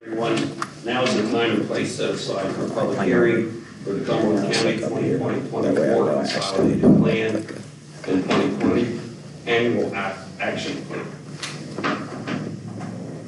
Everyone, now is the time and place set aside for a public hearing for the Cumberland County 2020-24 Consolidated Plan and 2020 Annual Action Plan.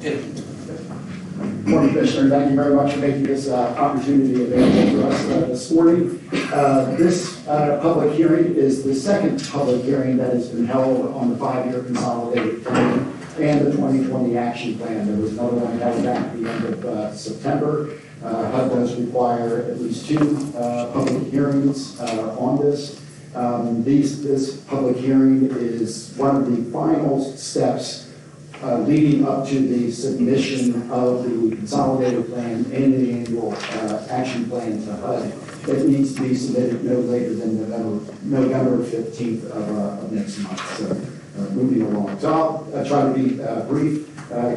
Good morning, Commissioner. Thank you very much for making this opportunity available for us this morning. This public hearing is the second public hearing that has been held on the 5-year consolidated plan and the 2020 action plan. There was another one held back at the end of September. HUD does require at least 2 public hearings on this. This public hearing is one of the final steps leading up to the submission of the consolidated plan and the annual action plan to HUD. It needs to be submitted no later than November 15th of next month. So moving along. So I'll try to be brief.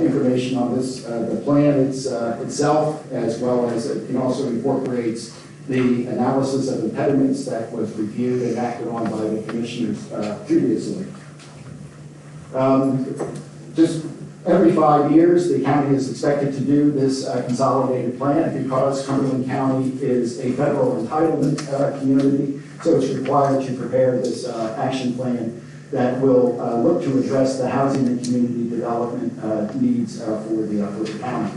Information on this, the plan itself, as well as it also incorporates the analysis of impediments that was reviewed and acted on by the commissioners previously. Just every 5 years, the county is expected to do this consolidated plan because Cumberland County is a federal entitlement community, so it's required to prepare this action plan that will look to address the housing and community development needs for the county.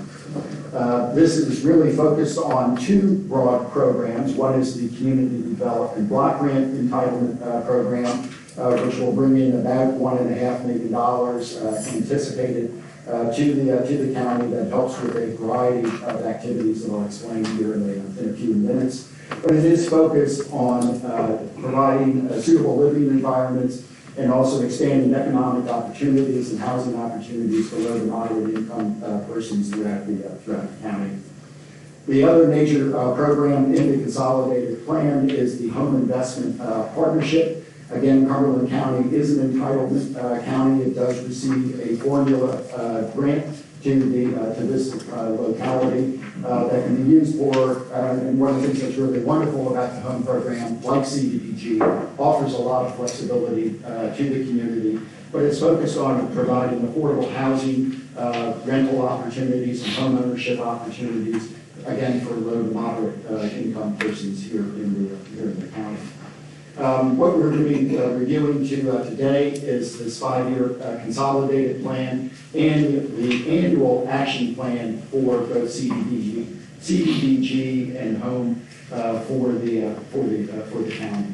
This is really focused on 2 broad programs. One is the Community Development Block Grant Entitlement Program, which will bring in about $1.5 million anticipated to the county that helps with a variety of activities that I'll explain here in a few minutes. But it is focused on providing suitable living environments and also expanding economic opportunities and housing opportunities for low to moderate income persons throughout the county. The other major program in the consolidated plan is the Home Investment Partnership. Again, Cumberland County is an entitlement county. It does receive a formula grant to this locality that can be used for, and one of the things that's really wonderful about the home program, like CDBG, offers a lot of flexibility to the community, but it's focused on providing affordable housing, rental opportunities, and home ownership opportunities, again, for low to moderate income persons here in the county. What we're going to be reviewing today is this 5-year consolidated plan and the annual action plan for both CDBG and home for the county.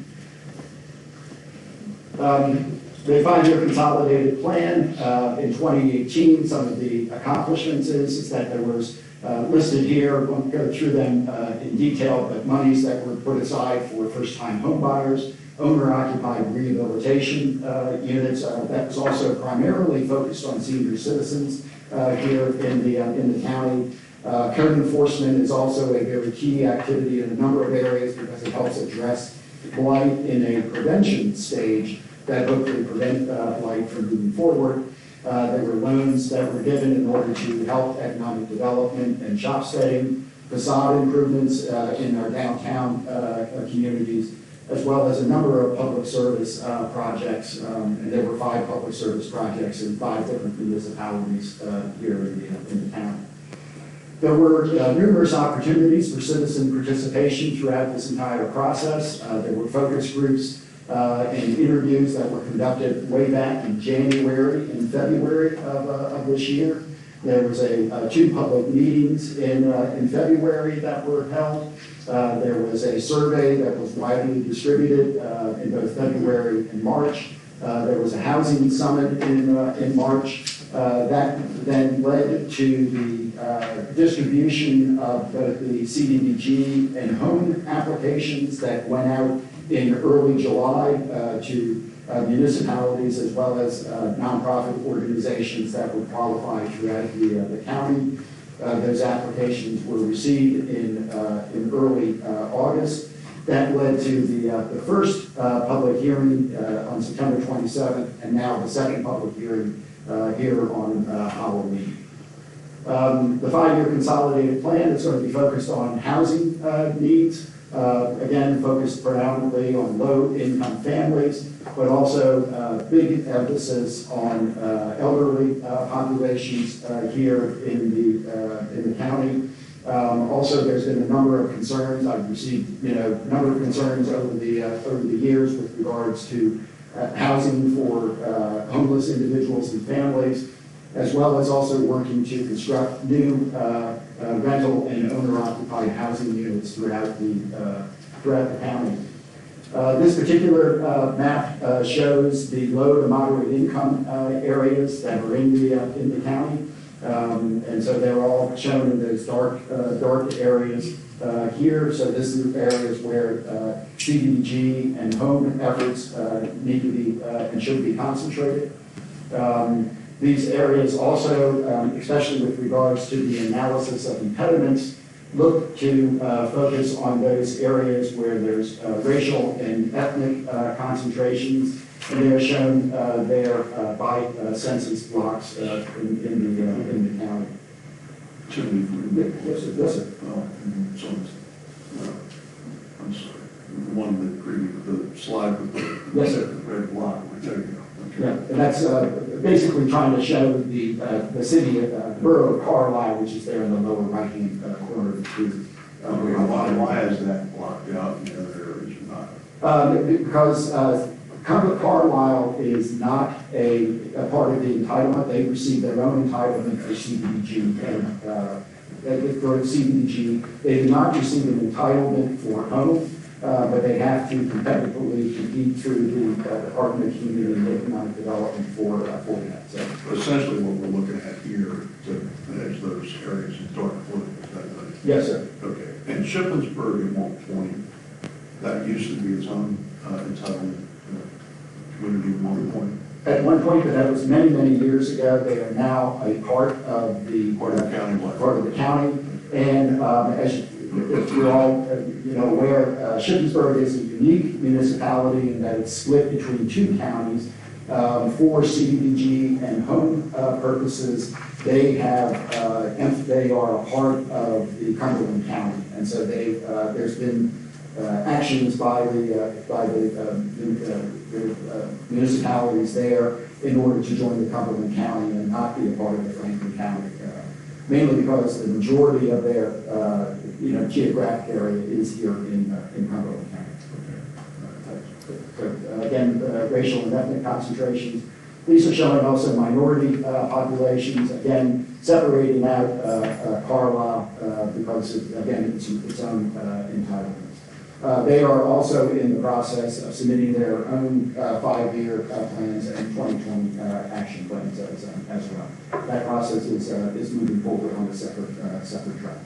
The 5-year consolidated plan in 2018, some of the accomplishments is that there was listed here. I won't go through them in detail, but monies that were put aside for first-time home buyers, owner-occupied rehabilitation units. That was also primarily focused on senior citizens here in the county. Code enforcement is also a very key activity in a number of areas because it helps address blight in a prevention stage that hopefully prevent blight from moving forward. There were loans that were given in order to help economic development and job setting, facade improvements in our downtown communities, as well as a number of public service projects. And there were 5 public service projects in 5 different municipalities here in the town. There were numerous opportunities for citizen participation throughout this entire process. There were focus groups and interviews that were conducted way back in January and February of this year. There was 2 public meetings in February that were held. There was a survey that was widely distributed in both February and March. There was a housing summit in March. That then led to the distribution of both the CDBG and home applications that went out in early July to municipalities as well as nonprofit organizations that were qualified throughout the county. Those applications were received in early August. That led to the first public hearing on September 27th, and now the second public hearing here on Halloween. The 5-year consolidated plan is going to be focused on housing needs. Again, focused predominantly on low-income families, but also big emphasis on elderly populations here in the county. Also, there's been a number of concerns. I've received, a number of concerns over the years with regards to housing for homeless individuals and families, as well as also working to construct new rental and owner-occupied housing units throughout the county. This particular map shows the low to moderate income areas that are in the county. And so they're all shown in those dark areas here. So this is areas where CDBG and home efforts need to be and should be concentrated. These areas also, especially with regards to the analysis of impediments, look to focus on those areas where there's racial and ethnic concentrations, and they're shown there by census blocks in the county. Yes, sir. Yes, sir. I'm sorry. The one the slide with the Yes, sir. red block. There you go. Okay. Yeah, and that's basically trying to show the city, borough of Carlisle, which is there in the lower right-hand corner of the screen. Why is that blocked out in the other areas or not? Because Carlisle is not a part of the entitlement. They receive their own entitlement for CDBG and for CDBG. They do not receive an entitlement for home. But they have to competitively compete through the Department of Community and Economic Development for that. So Essentially, what we're looking at here to manage those areas in dark blue. Is that right? yes, sir. Okay. And Shippensburg in 120, that used to be its own entitlement community at one point. At one point, but that was many, many years ago. They are now a part of the county. Part of the county, and as if we're all aware, Shippensburg is a unique municipality in that it's split between two counties. For CDBG and home purposes, they are a part of the Cumberland County, and so there's been actions by the municipalities there in order to join the Cumberland County and not be a part of the Franklin County, mainly because the majority of their geographic area is here in Cumberland County. So, again, racial and ethnic concentrations. These are showing also minority populations, again, separating out Carlisle because, again, it's own entitlements. They are also in the process of submitting their own 5-year plans and 2020 action plans as well. That process is moving forward on a separate track.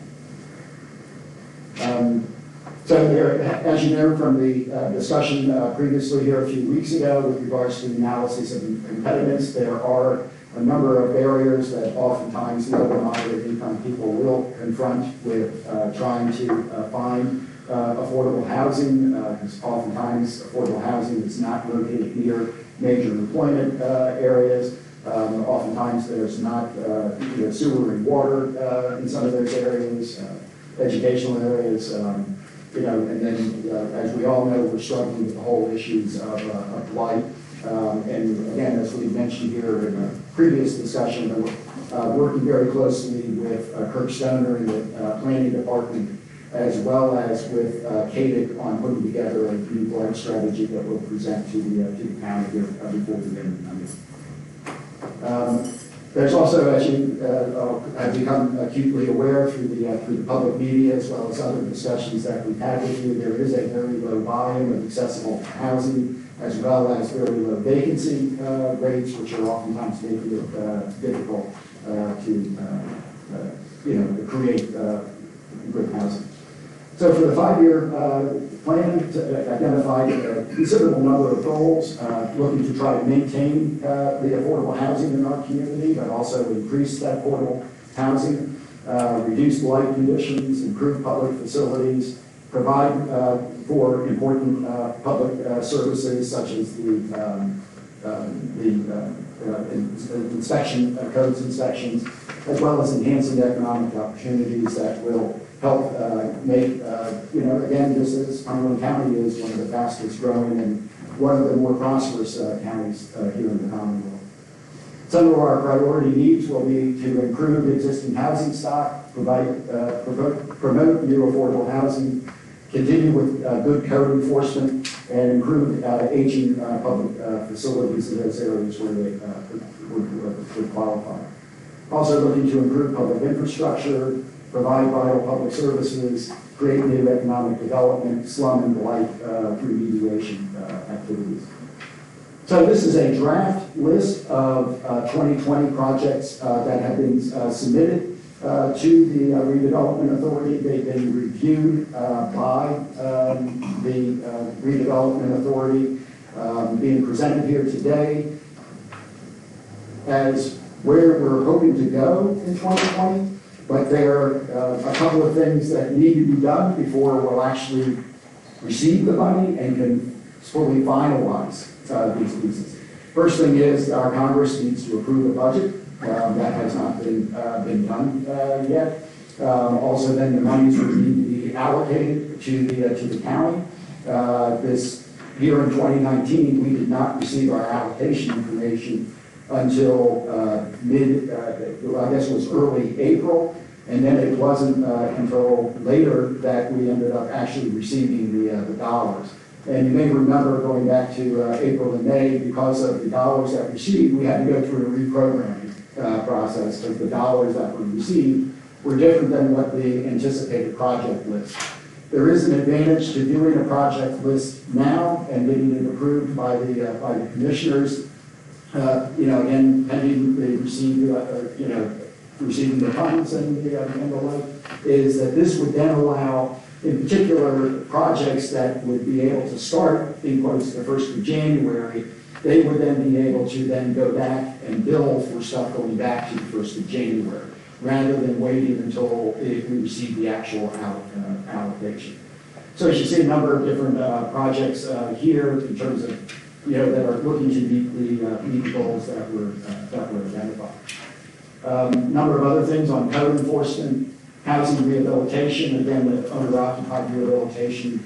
So there, as you know from the discussion previously here a few weeks ago with regards to the analysis of impediments, there are a number of barriers that oftentimes low and moderate income people will confront with trying to find affordable housing, because oftentimes affordable housing is not located near major employment areas. Oftentimes there's not sewer and water in some of those areas. Educational areas, and then as we all know, we're struggling with the whole issues of blight. And again, as we mentioned here in a previous discussion, we're working very closely with Kirk Stoner in the planning department, as well as with CADIC on putting together a new blight strategy that we'll present to the county here before the end of the year. There's also, as you have become acutely aware through the public media, as well as other discussions that we've had with you, there is a very low volume of accessible housing, as well as very low vacancy rates, which are oftentimes making it difficult to create good housing. So for the 5-year plan, to identify a considerable number of goals, looking to try to maintain the affordable housing in our community, but also increase that affordable housing, reduce blight conditions, improve public facilities, provide for important public services such as the inspection, codes inspections, as well as enhancing economic opportunities that will help make, again, this is, Cumberland County is one of the fastest growing and one of the more prosperous counties here in the Commonwealth. Some of our priority needs will be to improve existing housing stock, promote new affordable housing, continue with good code enforcement, and improve aging public facilities in those areas where they would qualify. Also looking to improve public infrastructure, provide vital public services, create new economic development, slum and blight remediation activities. So this is a draft list of 2020 projects that have been submitted to the Redevelopment Authority. They've been reviewed by the Redevelopment Authority, being presented here today as where we're hoping to go in 2020. But there are a couple of things that need to be done before we'll actually receive the money and can fully finalize these pieces. First thing is our Congress needs to approve a budget. That has not been done yet. Also, then the monies would need to be allocated to the county. This year in 2019, we did not receive our allocation information until I guess it was early April, and then it wasn't until later that we ended up actually receiving the dollars. And you may remember going back to April and May, because of the dollars that we received, we had to go through a reprogramming process because the dollars that we received were different than what the anticipated project list. There is an advantage to doing a project list now and getting it approved by the commissioners. Again, pending they receive, receiving the funds and the like, is that this would then allow, in particular, projects that would be able to start, in quotes, the 1st of January, they would then be able to then go back and bill for stuff going back to the 1st of January, rather than waiting until we receive the actual allocation. So as you see, a number of different projects here in terms of, that are looking to meet the goals that were identified. Number of other things on code enforcement, housing rehabilitation. Again, the owner-occupied rehabilitation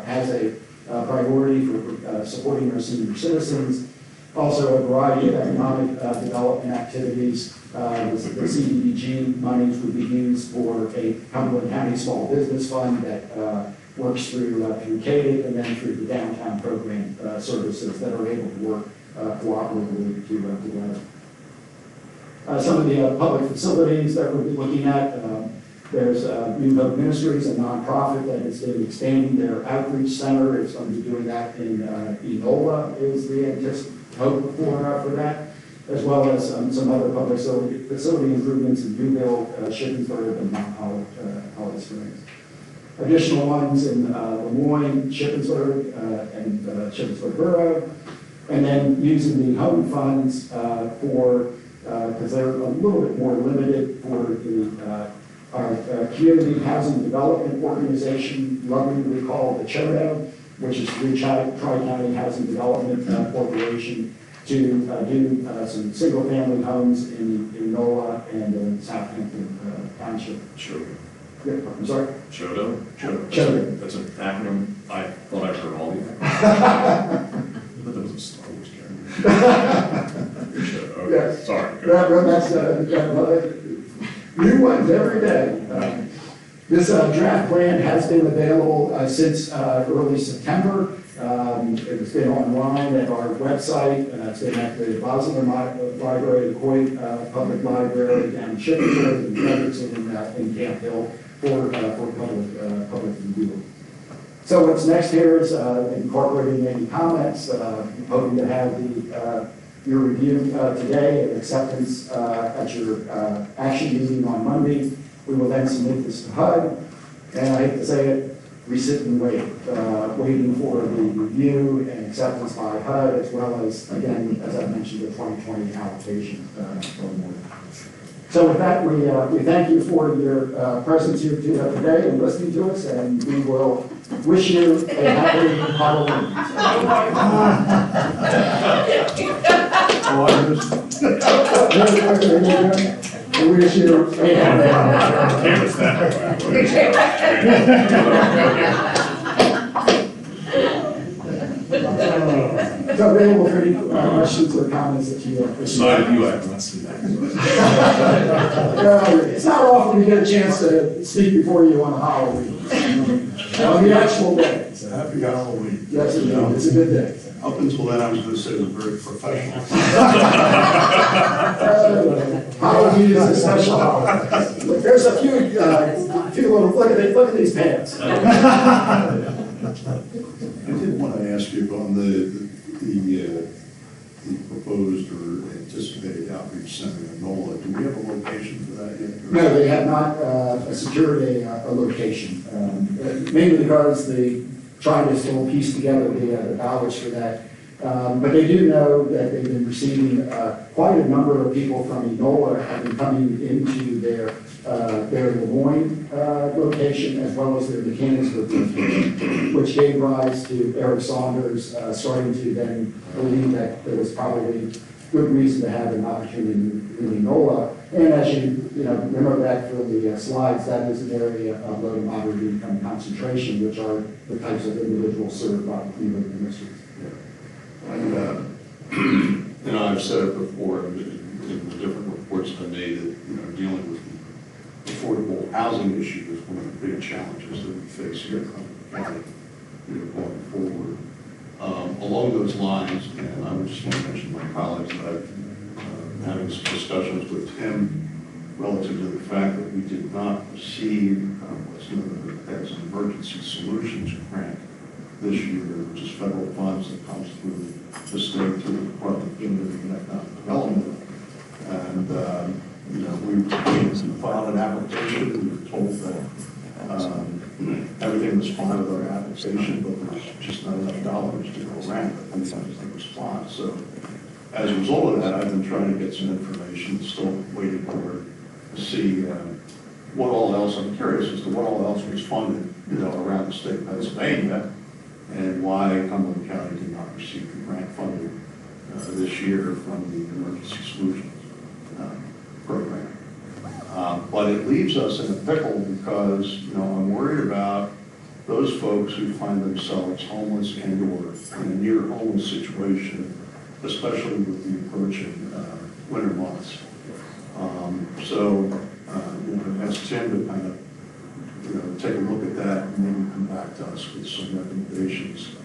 has a priority for supporting our senior citizens. Also, a variety of economic development activities. The CDBG monies would be used for a Cumberland County Small Business Fund that works through CADIC and then through the downtown program services that are able to work cooperatively together. Some of the public facilities that we'll be looking at, there's New Hope Ministries, a nonprofit that has been expanding their outreach center. It's going to be doing that in Enola is the hope for that, as well as some other public facility improvements in Newville, Shippensburg, and Mount Holly Springs. Additional ones in Lemoyne, Shippensburg, and Shippensburg Borough, and then using the home funds for, because they're a little bit more limited for our Community Housing Development Organization, lovingly called the CHODO, which is the Tri-County Housing Development Corporation, to do some single-family homes in NOLA and in Southampton Township. Sure. Yeah, I'm sorry? CHODO? CHODO. That's an acronym I thought I'd heard all the I thought that was a Star Wars character. Okay. Yes. Sorry. That's new ones every day. This draft plan has been available since early September. It's been online at our website. It's been at the Boston Library, the Coit Public Library down in Shippensburg, and Frederickson in Camp Hill for public review. So what's next here is incorporating any comments, hoping to have your review today and acceptance at your action meeting on Monday. We will then submit this to HUD, and I hate to say it, we sit and wait, waiting for the review and acceptance by HUD, as well as, again, as I mentioned, the 2020 allocation for. So with that, we thank you for your presence here today and listening to us, and we will wish you a happy Halloween. wish you. Canvas that. So available for any questions or comments that you have. Side view, I have not seen that. It's not often you get a chance to speak before you on a Halloween. On the actual day. So. Happy Halloween. Yes, it is. It's a good day. Up until then, I was going to say it was very professional. Halloween is a special holiday. Look, there's a few little, look at these pants. I did want to ask you on the proposed or anticipated outreach center in NOLA. Do we have a location for that yet? No, they have not secured a location, mainly because trying to still piece together the dollars for that. But they do know that they've been receiving quite a number of people from Enola have been coming into their Des Moines location as well as their Mechanicsburg location, which gave rise to Eric Saunders starting to then believe that there was probably good reason to have an opportunity in Enola. And as you remember back from the slides, that is an area of low to moderate income concentration, which are the types of individuals served by the Cleveland Ministries. And I've said it before in the different reports I made that dealing with the affordable housing issue is one of the big challenges that we face here in Cumberland County going forward. Along those lines, and I would just want to mention my colleagues that I've having some discussions with him relative to the fact that we did not receive what's known as an emergency solutions grant this year, which is federal funds that comes through the state through the Department of Community and Economic Development. And we filed an application. We were told that everything was fine with our application, but there's just not enough dollars to go around. I think that was the response. So as a result of that, I've been trying to get some information, still waiting for to see what all else. I'm curious as to what all else was funded, around the state of Pennsylvania, and why Cumberland County did not receive the grant funding this year from the Emergency Solutions program. But it leaves us in a pickle because, I'm worried about those folks who find themselves homeless and or in a near homeless situation, especially with the approaching winter months. So I've asked Tim to kind of, take a look at that and maybe come back to us with some recommendations.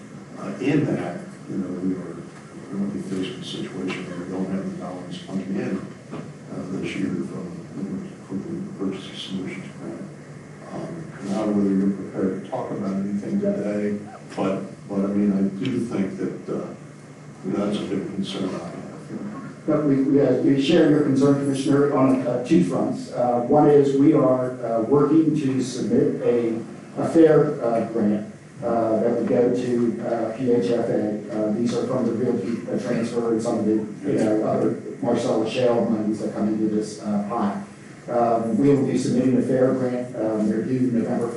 In that, we won't be faced with a situation where we don't have the dollars coming in this year from the Emergency Solutions Grant. I don't know whether you're prepared to talk about anything today, but I mean, I do think that that's a big concern I have. But we share your concern, Commissioner, on two fronts. One is we are working to submit a fair grant that would go to PHFA. These are from the realty transfer and some of the other Marcellus Shale monies that come into this pot. We will be submitting a fair grant. They're due November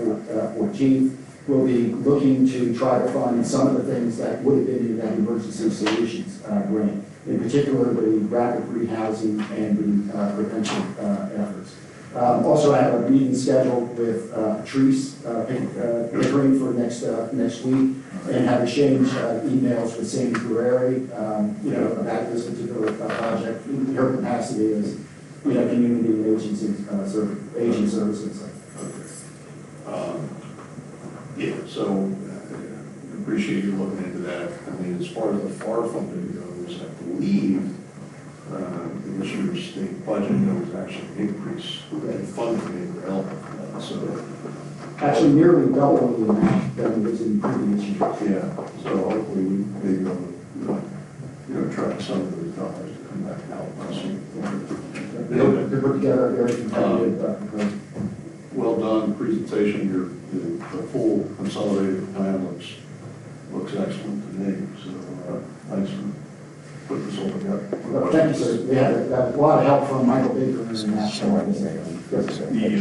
14th. We'll be looking to try to fund some of the things that would have been in that emergency solutions grant, in particular the rapid rehousing and the prevention efforts. Also, I have a meeting scheduled with Treese Pickering for next week, and have exchanged emails with Sandy Guerreri, about this particular project, her capacity as community agency agent services. Yeah, so I appreciate you looking into that. I mean, as far as the FAR funding goes, I believe in this year's state budget, there was actually an increase in funding available for that. So actually nearly double the amount that was in previous years. Yeah, so hopefully we may be able to, track some of those dollars to come back out. They put together a very competitive proposal. Well done presentation. The full consolidated plan looks excellent to me. So thanks for putting this all together. Thank you, sir. We had a lot of help from Michael Baker and that.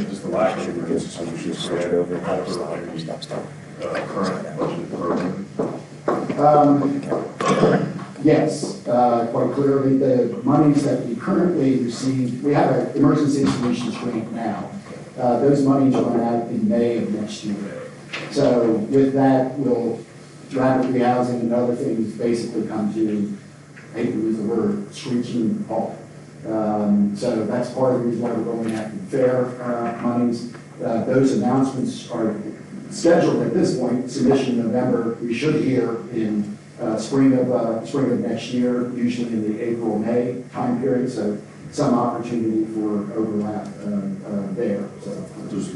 Just the lack of emergency solutions grant alter current budget program. Yes, quite clearly, the monies that we currently receive, we have an emergency solutions grant now. Those monies run out in May of next year. So with that, we'll rapid rehousing and other things basically come to, I hate to use the word, screeching halt. So that's part of the reason why we're going after fair monies. Those announcements are scheduled at this point, submission in November. We should hear in spring of next year, usually in the April-May time period. So some opportunity for overlap there. So Does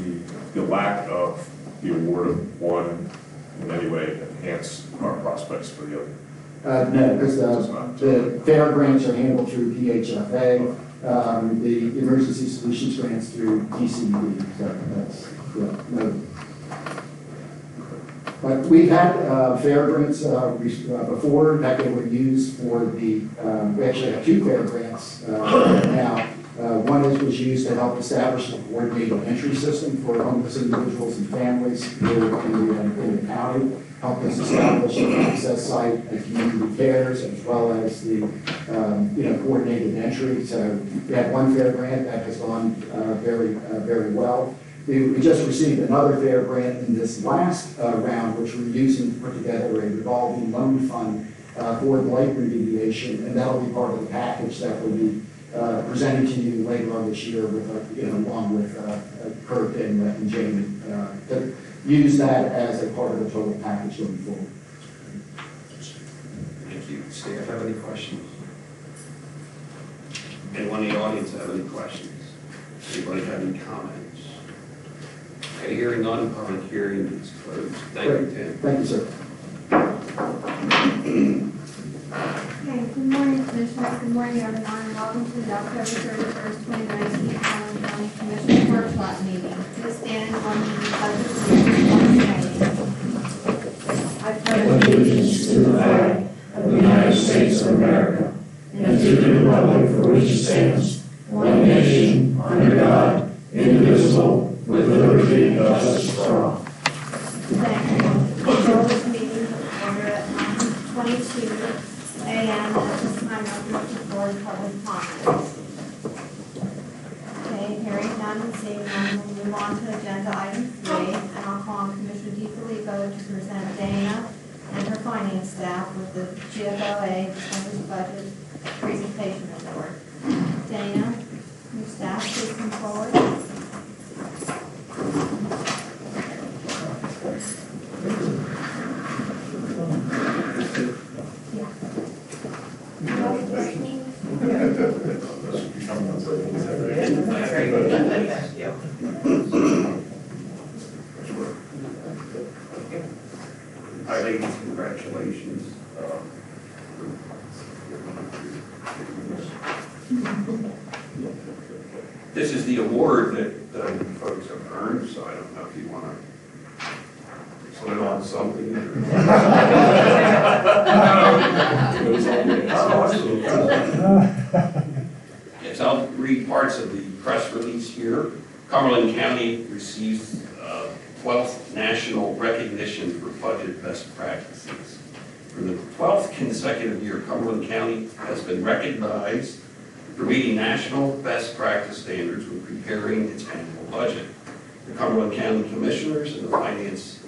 the lack of the award of one in any way enhance our prospects for the other? No, because the fair grants are handled through PHFA, the emergency solutions grants through DCED. So that's, no. But we've had fair grants before that they were used for the, we actually have two fair grants now. One was used to help establish a coordinated entry system for homeless individuals and families here in the county. Helped us establish an access site at community cares as well as the coordinated entry. So we had one fair grant that has gone very well. We just received another fair grant in this last round, which we're using to put together a revolving loan fund for blight remediation, and that'll be part of the package that will be presented to you later on this year with, along with Kurt and Jamie, to use that as a part of the total package going forward. Thank you. Staff have any questions? Anyone in the audience have any questions? Anybody have any comments? Okay, hearing none, public hearing is closed. Thank you, Tim. Thank you, sir. Okay, good morning, Commissioners. Good morning, everyone. Welcome to the October 31st, 2019 Cumberland County Commission Workshop Meeting. This standing on the budget I pledge allegiance to the flag of the United States of America and to the republic for which it stands, one nation, under God, indivisible, with liberty and justice for all. Thank you. Call this meeting to order at 9:22 a.m. At this time, open to floor public comments. Okay, hearing none and seeing none, we'll move on to agenda item 3, and I'll call on Commissioner DiFilippo to present Dana and her finance staff with the GFOA December's budget presentation report. Dana, your staff, please come forward. Hi, ladies, congratulations. This is the award that you folks have earned, so I don't know if you want to put it on something. Yes, I'll read parts of the press release here. Cumberland County receives 12th national recognition for budget best practices. For the 12th consecutive year, Cumberland County has been recognized for meeting national best practice standards when preparing its annual budget. The Cumberland County Commissioners and the Finance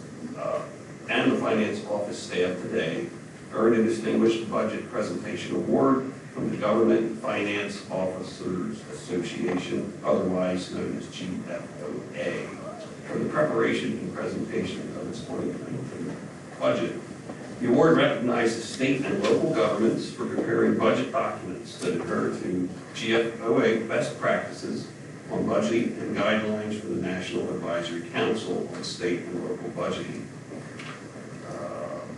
Office staff today earned a Distinguished Budget Presentation Award from the Government Finance Officers Association, otherwise known as GFOA, for the preparation and presentation of its 2019 budget. The award recognizes state and local governments for preparing budget documents that adhere to GFOA best practices on budgeting and guidelines for the National Advisory Council on State and Local Budgeting.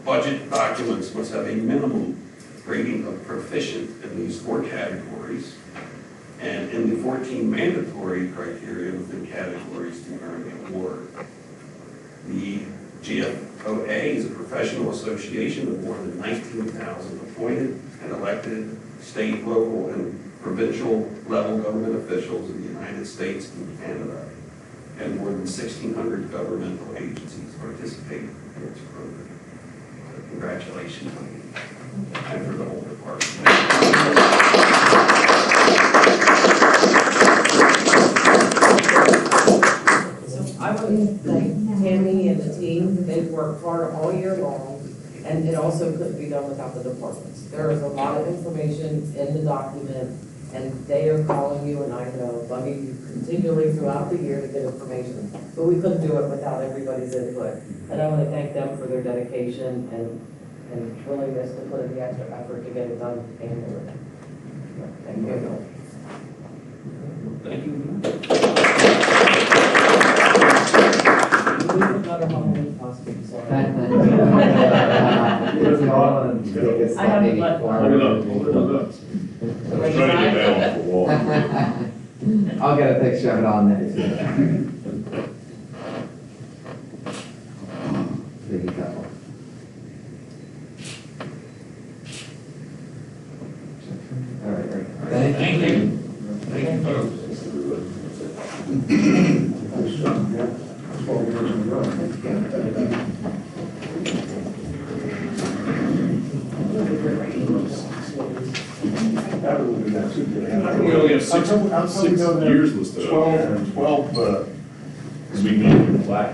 Budget documents must have a minimum rating of proficient in these 4 categories and in the 14 mandatory criteria within categories to earn the award. The GFOA is a professional association of more than 19,000 appointed and elected state, local, and provincial level government officials in the United States and Canada, and more than 1,600 governmental agencies participate in its program. So congratulations. and for the whole department. So I want to thank Tammy and the team. They've worked hard all year long, and it also couldn't be done without the departments. There is a lot of information in the document, and they are calling you, and I know, bugging you continually throughout the year to get information. But we couldn't do it without everybody's input. And I want to thank them for their dedication and willingness to put in the extra effort to get it done annually. Thank you. Thank you. Another Halloween costume, sorry. I haven't let- Hold it up, hold it up. I'm trying to get that off the wall. I'll get a picture of it on there. There you go. All right, great. Thank you. Thank you, folks. We only have six years listed up. 12, Because we need the plaque.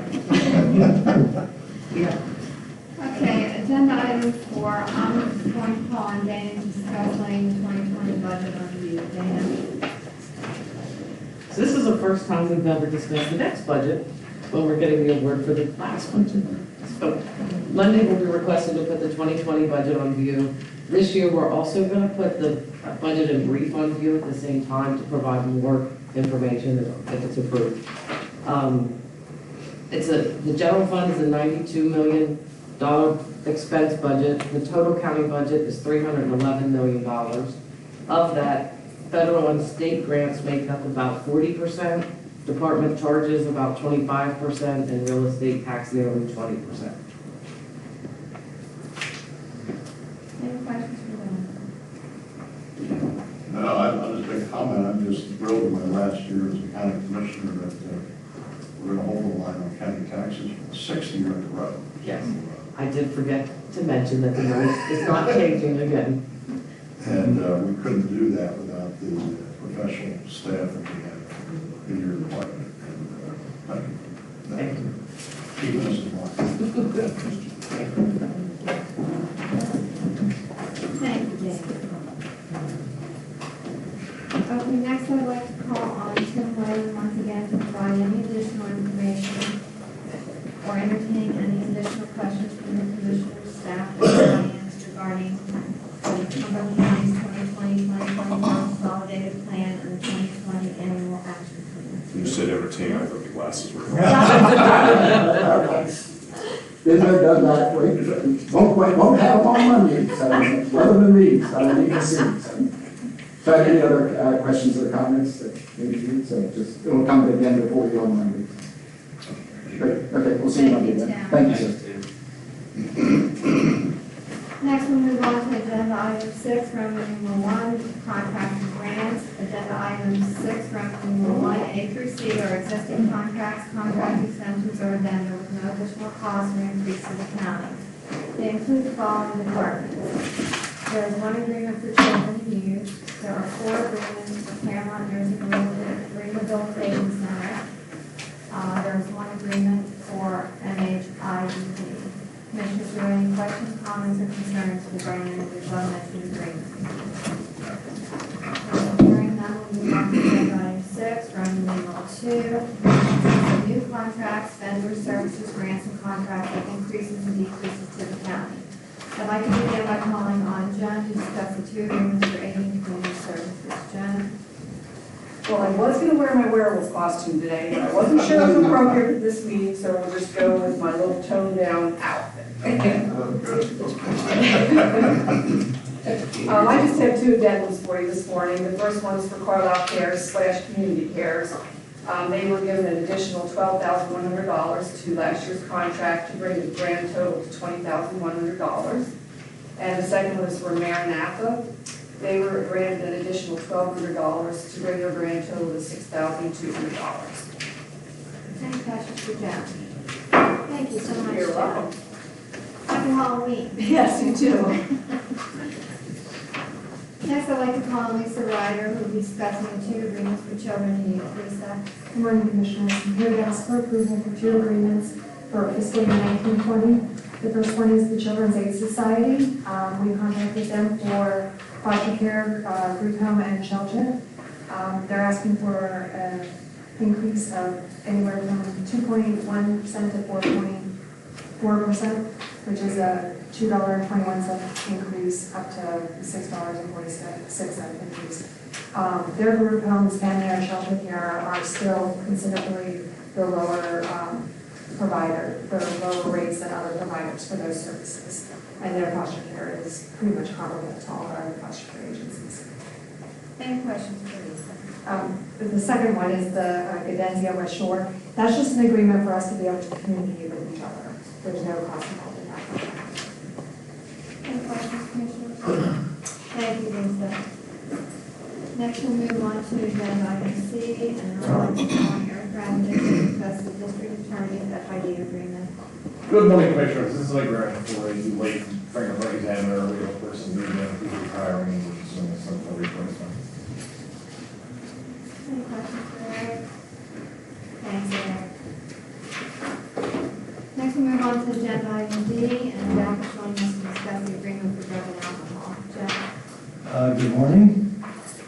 Okay, agenda item 4, I'm going to call on Dana to discuss laying the 2020 budget review. Dana? So this is the first time we've ever discussed the next budget, but we're getting the award for the last budget. So Monday we'll be requested to put the 2020 budget on view. This year, we're also going to put the budget and brief on view at the same time to provide more information if it's approved. The general fund is a $92 million expense budget. The total county budget is $311 million. Of that, federal and state grants make up about 40%, department charges about 25%, and real estate tax nearly 20%. Any questions for Dana? No, I'll just make a comment. I'm just thrilled with my last year as a county commissioner that we're going to hold the line on county taxes for the 6th year in a row. Yes. I did forget to mention that the rate is not changing again. And we couldn't do that without the professional staff that we have in your department. And thank you. Keeping us in line. Thank you, Dana. Okay, next I'd like to call on Tim Whalen once again to provide any additional information or entertain any additional questions from the commissioners, staff, or audience regarding the Cumberland County's 2020-2021 consolidated plan and the 2020 annual action plan. You said entertain, I thought the glasses were. Been there, done that, won't have them on Monday, so rather than these, I don't need to see. So any other questions or comments that maybe you, so just, it'll come again before you on Monday. Great, okay, we'll see you Monday then. Thank you, sir. Next, we'll move on to agenda item 6, Roman numeral 1, contracts and grants. Agenda item 6, Roman numeral 1, A through C are existing contracts, contract extensions, or addenda with no additional cost or increase to the county. They include the following departments. There is one agreement for children and youth. There are 4 agreements for Paramount Nursing Home Rehabilitation Center. There is 1 agreement for NHIDD. Commissioners, do you have any questions, comments, or concerns regarding the above-mentioned agreement? Hearing none, we'll move on to agenda item 6, Roman numeral 2. New contracts, vendor services, grants, and contracts with increases and decreases to the county. I'd like to begin by calling on Jen to discuss the 2 agreements for aiding and community services. Jen? Well, I was going to wear my werewolf costume today, but I wasn't sure it was appropriate for this meeting, so we'll just go with my little toned-down outfit. I just have 2 addendums for you this morning. The first one is for Carlisle Cares / Community Cares. They were given an additional $12,100 to last year's contract to bring the grand total to $20,100. And the second one is for Maranatha. They were granted an additional $1,200 to bring their grand total to $6,200. Any questions for Jen? Thank you so much, You're Jen. welcome. Okay, Happy Halloween. Yes, you too. Next, I'd like to call Lisa Ryder, who will be discussing the two agreements for children in need. Lisa. Good morning, Commissioners. I'm here to ask for approval for two agreements for fiscal year 1920. The first one is the Children's Aid Society. We contacted them for foster care, group home, and shelter. They're asking for an increase of anywhere from 2.1% to 4.4%, which is a $2.21 increase up to $6.46 increase. Their group homes and their shelter care are still considerably the lower lower rates than other providers for those services. And their foster care is pretty much comparable to all our other foster care agencies. Any questions for Lisa? The second one is the Gadenzia West Shore. That's just an agreement for us to be able to communicate with each other. There's no cost involved in that. Any questions, Commissioners? Thank you, Lisa. Next, we'll move on to agenda item C, and I'd like to call Eric Brandon to discuss the district attorney's FID agreement. Good morning, Commissioners. This is Lake Grant for a late fingerprint examiner, we have a person moving in who's retiring and we're just doing a simple replacement. Any questions for Eric? Thanks, Eric. Next, we move on to agenda item D, and Jack is joining us to discuss the agreement for drug and alcohol. Jack? Good morning.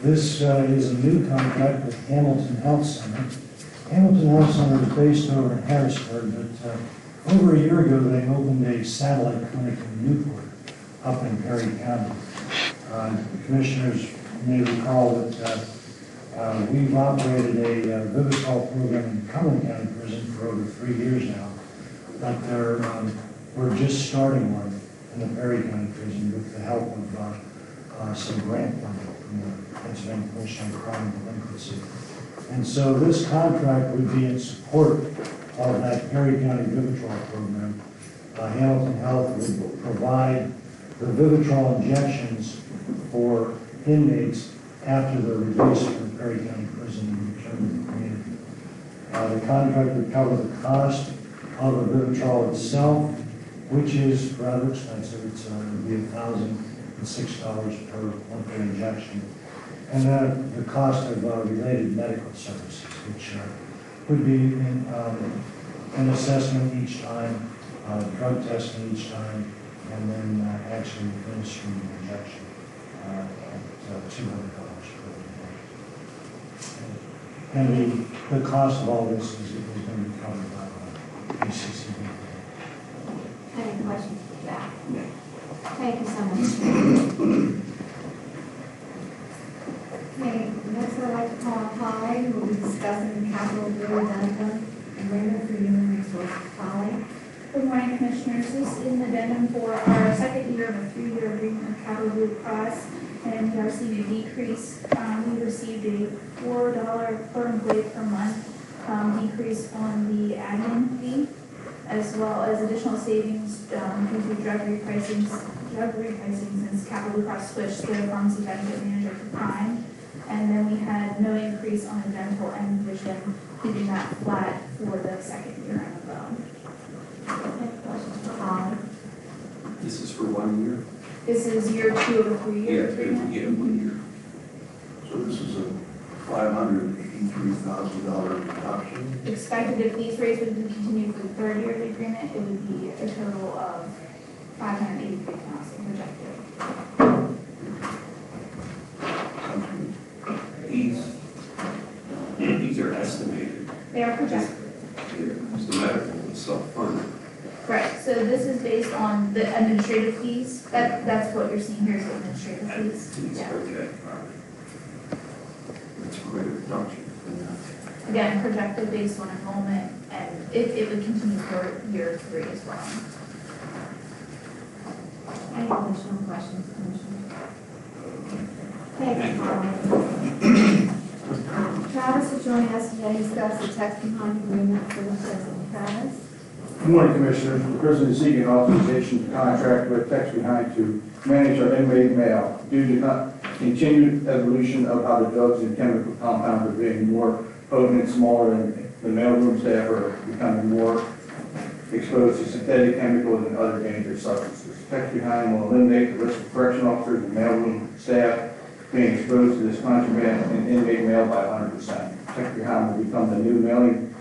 This is a new contract with Hamilton Health Center. Hamilton Health Center is based over in Harrisburg, but over a year ago they opened a satellite clinic in Newport, up in Perry County. Commissioners may recall that we've operated a Vivitrol program in Cumberland County Prison for over 3 years now, but we're just starting one in the Perry County Prison with the help of some grant funding from the Pennsylvania Commission on Crime and Delinquency. And so this contract would be in support of that Perry County Vivitrol program. Hamilton Health would provide the Vivitrol injections for inmates after they're released from Perry County Prison and returned to the community. The contract would cover the cost of the Vivitrol itself, which is rather expensive. It would be $1,006 per monthly injection. And then the cost of related medical services, which would be an assessment each time, drug testing each time, and then actually administering the injection at $200 per injection. And the cost of all this is going to be covered by PCCB. Any questions for Jack? Thank you so much. Okay, next I'd like to call on Polly, who will be discussing the capital blue addendum agreement for human resources. Polly? Good morning, Commissioners. This is an addendum for our second year of a 3-year agreement with Capital Blue Cross, and we are seeing a decrease. We received a $4 per employee per month decrease on the admin fee, as well as additional savings due to drug repricing since Capital Blue Cross switched their pharmacy benefit manager to Prime. And then we had no increase on the dental and vision, keeping that flat for the second year in a row. Any questions for Polly? This is for 1 year? This is year 2 of a 3-year agreement. Yeah, 1 year. So this is a $583,000 reduction. Expected if these rates would continue for the 3rd year of the agreement, it would be a total of $583,000 projected. These are estimated. They are projected. It's the medical and self-funded. Right, so this is based on the administrative fees. That's what you're seeing here is the administrative fees. Yeah. Okay, all right. That's quite a reduction. Again, projected based on enrollment, and it would continue for year 3 as well. Any additional questions, Commissioner? Thank you, Polly. Travis is joining us today to discuss the text behind agreement for the prison. Travis? Good morning, Commissioners. The prison is seeking authorization to contract with Text Behind to manage our inmate mail. Due to continued evolution of how the drugs and chemical compounds are being more potent and smaller, and the mailroom staff are becoming more exposed to synthetic chemicals and other dangerous substances. Text Behind will eliminate the risk of correction officers and mailroom staff being exposed to this contraband in inmate mail by 100%. Text Behind will become the new mailing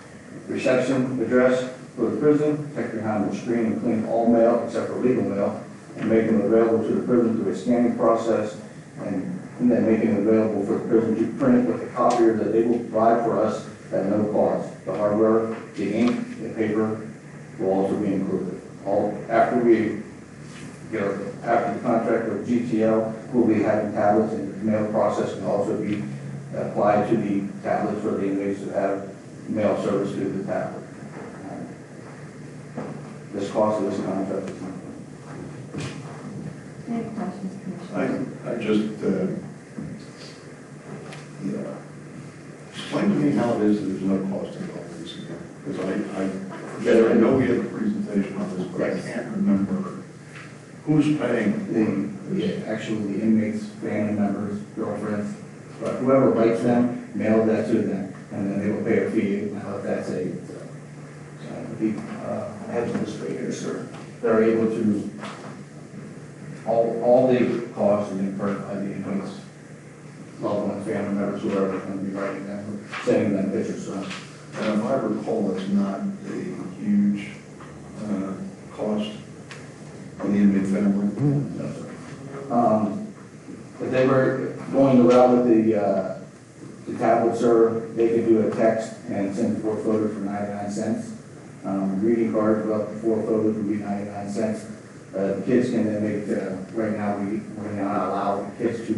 reception address for the prison. Text Behind will screen and clean all mail except for legal mail and make them available to the prison through a scanning process and then making it available for the prison to print with the copier that they will provide for us at no cost. The hardware, the ink, the paper will also be included. After the contract with GTL, we'll be having tablets, and the mail process can also be applied to the tablets for the inmates to have mail service through the tablet. This cost of this contract is not. Any questions, Commissioner? I just, explain to me how it is that there's no cost involved in this again. Because I know we have a presentation on this, but I can't remember who's paying. Actually, the inmates, family members, girlfriends, but whoever writes them, mail that to them, and then they will pay a fee. Now, if that's the administrators, or they're able to, all the costs are incurred by the inmates, loved ones, family members, whoever is going to be writing them, or sending them pictures. And if I recall, it's not a huge cost on the inmate family. No, sir. If they were going the route with the tablet server, they could do a text and send 4 photos for 99 cents. Greeting cards with up to 4 photos would be 99 cents. The kids can then make, right now we're not allow kids to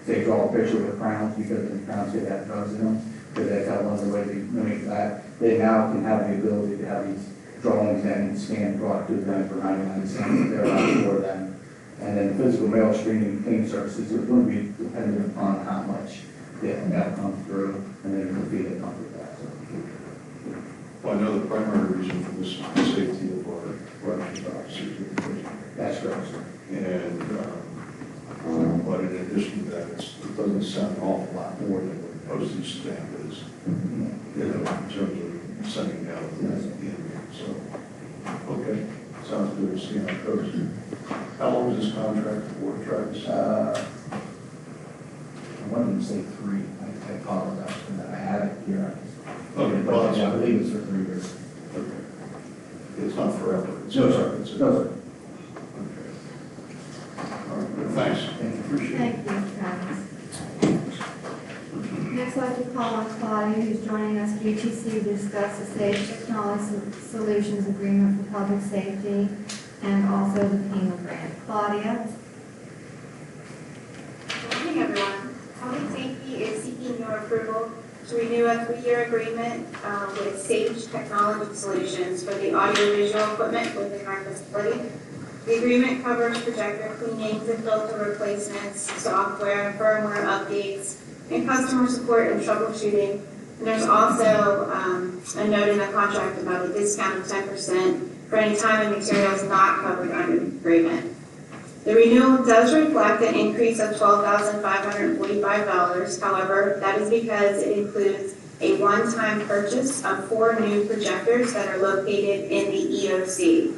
say draw a picture with crowns because the crowns could have drugs in them. Because that's how one of the ways they mimic that. They now can have the ability to have these drawings and scanned brought to them for 99 cents. They're allowed for them. And then physical mail screening and cleaning services are going to be dependent upon how much the mail comes through and then the fee that comes with that. So. Well, I know the primary reason for this is the safety of our corrections officers in the prison. That's correct, sir. And, but in addition to that, it doesn't sound an awful lot more than what postage stamp is, in terms of sending out the inmate. So, okay, sounds good. We'll see how it goes. How long is this contract for, Travis? I wanted to say 3. I apologize for that. I have it here. Okay, But well, I believe it's for 3 years. Okay. It's not forever. No, sir. It's No, sir. Okay. All right, thanks. Appreciate it. Thank you, Travis. Next, I'd like to call on Claudia, who's joining us from UTC to discuss the Safe Technology Solutions Agreement for Public Safety and also the FEMA grant. Claudia? Good morning, everyone. Public Safety is seeking your approval to renew a 3-year agreement with Sage Technology Solutions for the audiovisual equipment within our facility. The agreement covers projector cleanings and filter replacements, software and firmware updates, and customer support and troubleshooting. And there's also a note in the contract about a discount of 10% for any time and materials not covered under the agreement. The renewal does reflect an increase of $12,545. However, that is because it includes a one-time purchase of 4 new projectors that are located in the EOC.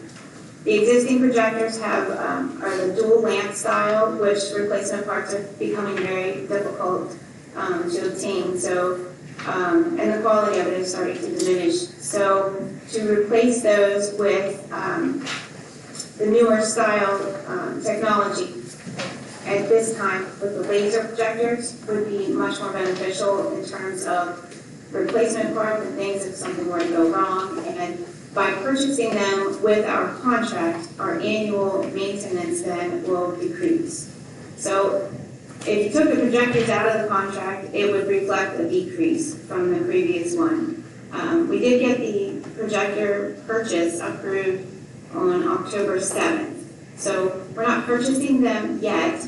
The existing projectors are the dual lamp style, which replacement parts are becoming very difficult to obtain. So, and the quality of it is starting to diminish. So, to replace those with the newer style technology at this time with the laser projectors would be much more beneficial in terms of replacement parts and things if something were to go wrong. And by purchasing them with our contract, our annual maintenance then will decrease. So if you took the projectors out of the contract, it would reflect a decrease from the previous one. We did get the projector purchase approved on October 7th. So we're not purchasing them yet.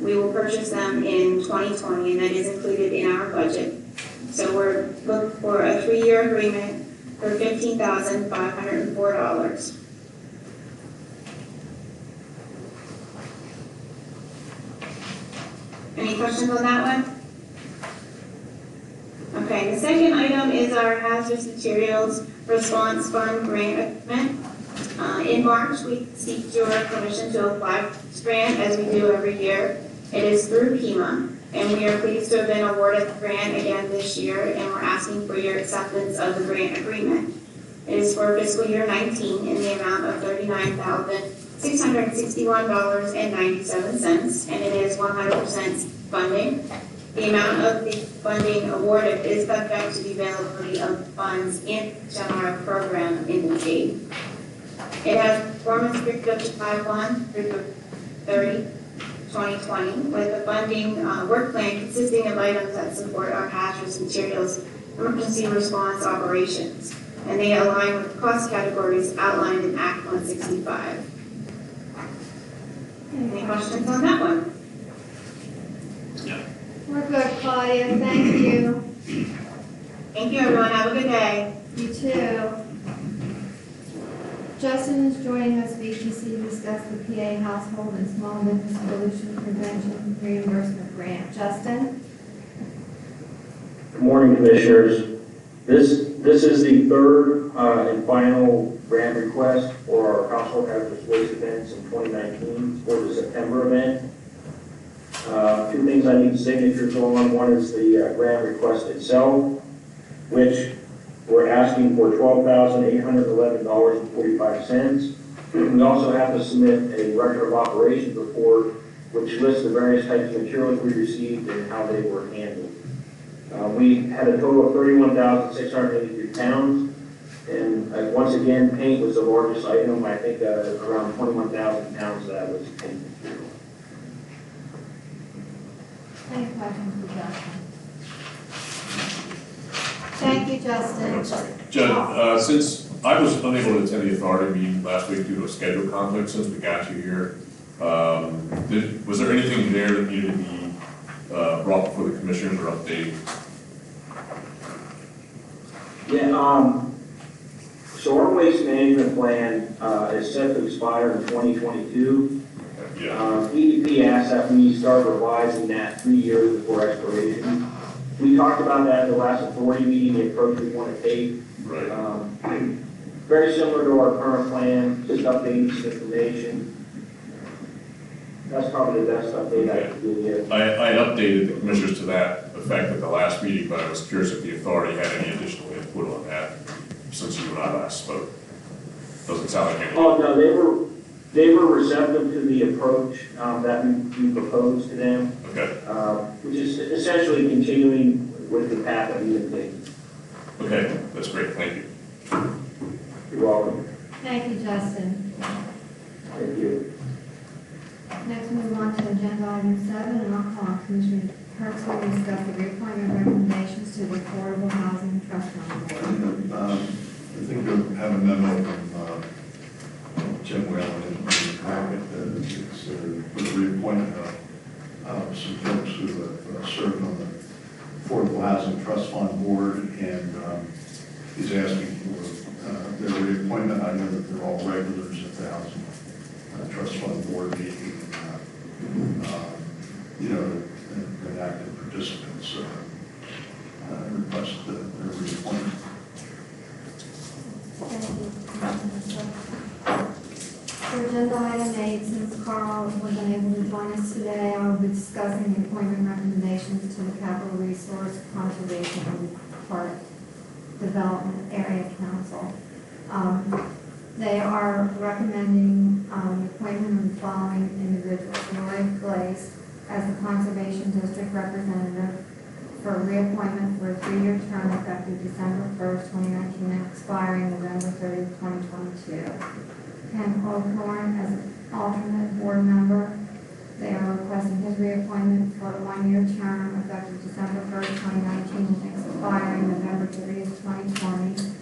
We will purchase them in 2020, and that is included in our budget. So we're looking for a 3-year agreement for $15,504. Any questions on that one? Okay, the second item is our hazardous materials response fund grant agreement. In March, we seek your permission to apply for this grant as we do every year. It is through PEMA, and we are pleased to have been awarded the grant again this year, and we're asking for your acceptance of the grant agreement. It is for fiscal year 19 in the amount of $39,661.97, and it is 100% funding. The amount of the funding awarded is subject to the availability of funds in the general program indicate. It has performance period of 5/1 through 30/2020, with a funding work plan consisting of items that support our hazardous materials emergency response operations, and they align with the cost categories outlined in Act 165. Any questions on that one? We're good, Claudia, thank you. Thank you, everyone. Have a good day. You too. Justin is joining us, VTC, to discuss the PA Household and Small Business Pollution Prevention Reimbursement Grant. Justin? Good morning, Commissioners. This is the third and final grant request for our household hazardous waste events in 2019 for the September event. Two things I need signatures on. One is the grant request itself, which we're asking for $12,811.45. We also have to submit a record of operations report, which lists the various types of materials we received and how they were handled. We had a total of 31,683 pounds, and once again, paint was the largest item. I think around 21,000 pounds of that was paint material. Any questions for Justin? Thank you, Justin. Jen, since I was unable to attend the authority meeting last week due to a schedule conflict, since we got you here, was there anything there that needed to be brought before the commissioners or updated? Yeah, so our waste management plan is set to expire in 2022. EDP asked that we start revising that 3 years before expiration. We talked about that at the last authority meeting, the approach we want to take. Right. Very similar to our current plan, just updating some information. That's probably the best update I could give you. I had updated the commissioners to that effect at the last meeting, but I was curious if the authority had any additional input on that since you and I last spoke. Doesn't sound like any. Oh, no, they were receptive to the approach that we proposed to them. Okay. Which is essentially continuing with the path that we've been taking. Okay, that's great. Thank you. You're welcome. Thank you, Justin. Thank you. Next, move on to agenda item 7, and I'll call on Commissioner Hertzler to discuss the reappointment recommendations to the Affordable Housing Trust Fund Board. I think you have a memo from Jim Whalen in the packet. It's the reappointment of some folks who have served on the Affordable Housing Trust Fund Board, and he's asking for their reappointment. I know that they're all regulars at the Housing Trust Fund Board meeting, and active participants. Request their reappointment. For agenda item 8, since Carl wasn't able to join us today, I will be discussing the appointment recommendations to the Capital Resource Conservation and Park Development Area Council. They are recommending the appointment of the following individuals: Lori Glaze as the Conservation District Representative for reappointment for a 3-year term effective December 1st, 2019, and expiring November 30th, 2022. Ken Oakhorn as an alternate board member. They are requesting his reappointment for a 1-year term effective December 1st, 2019, and expiring November 30th, 2020.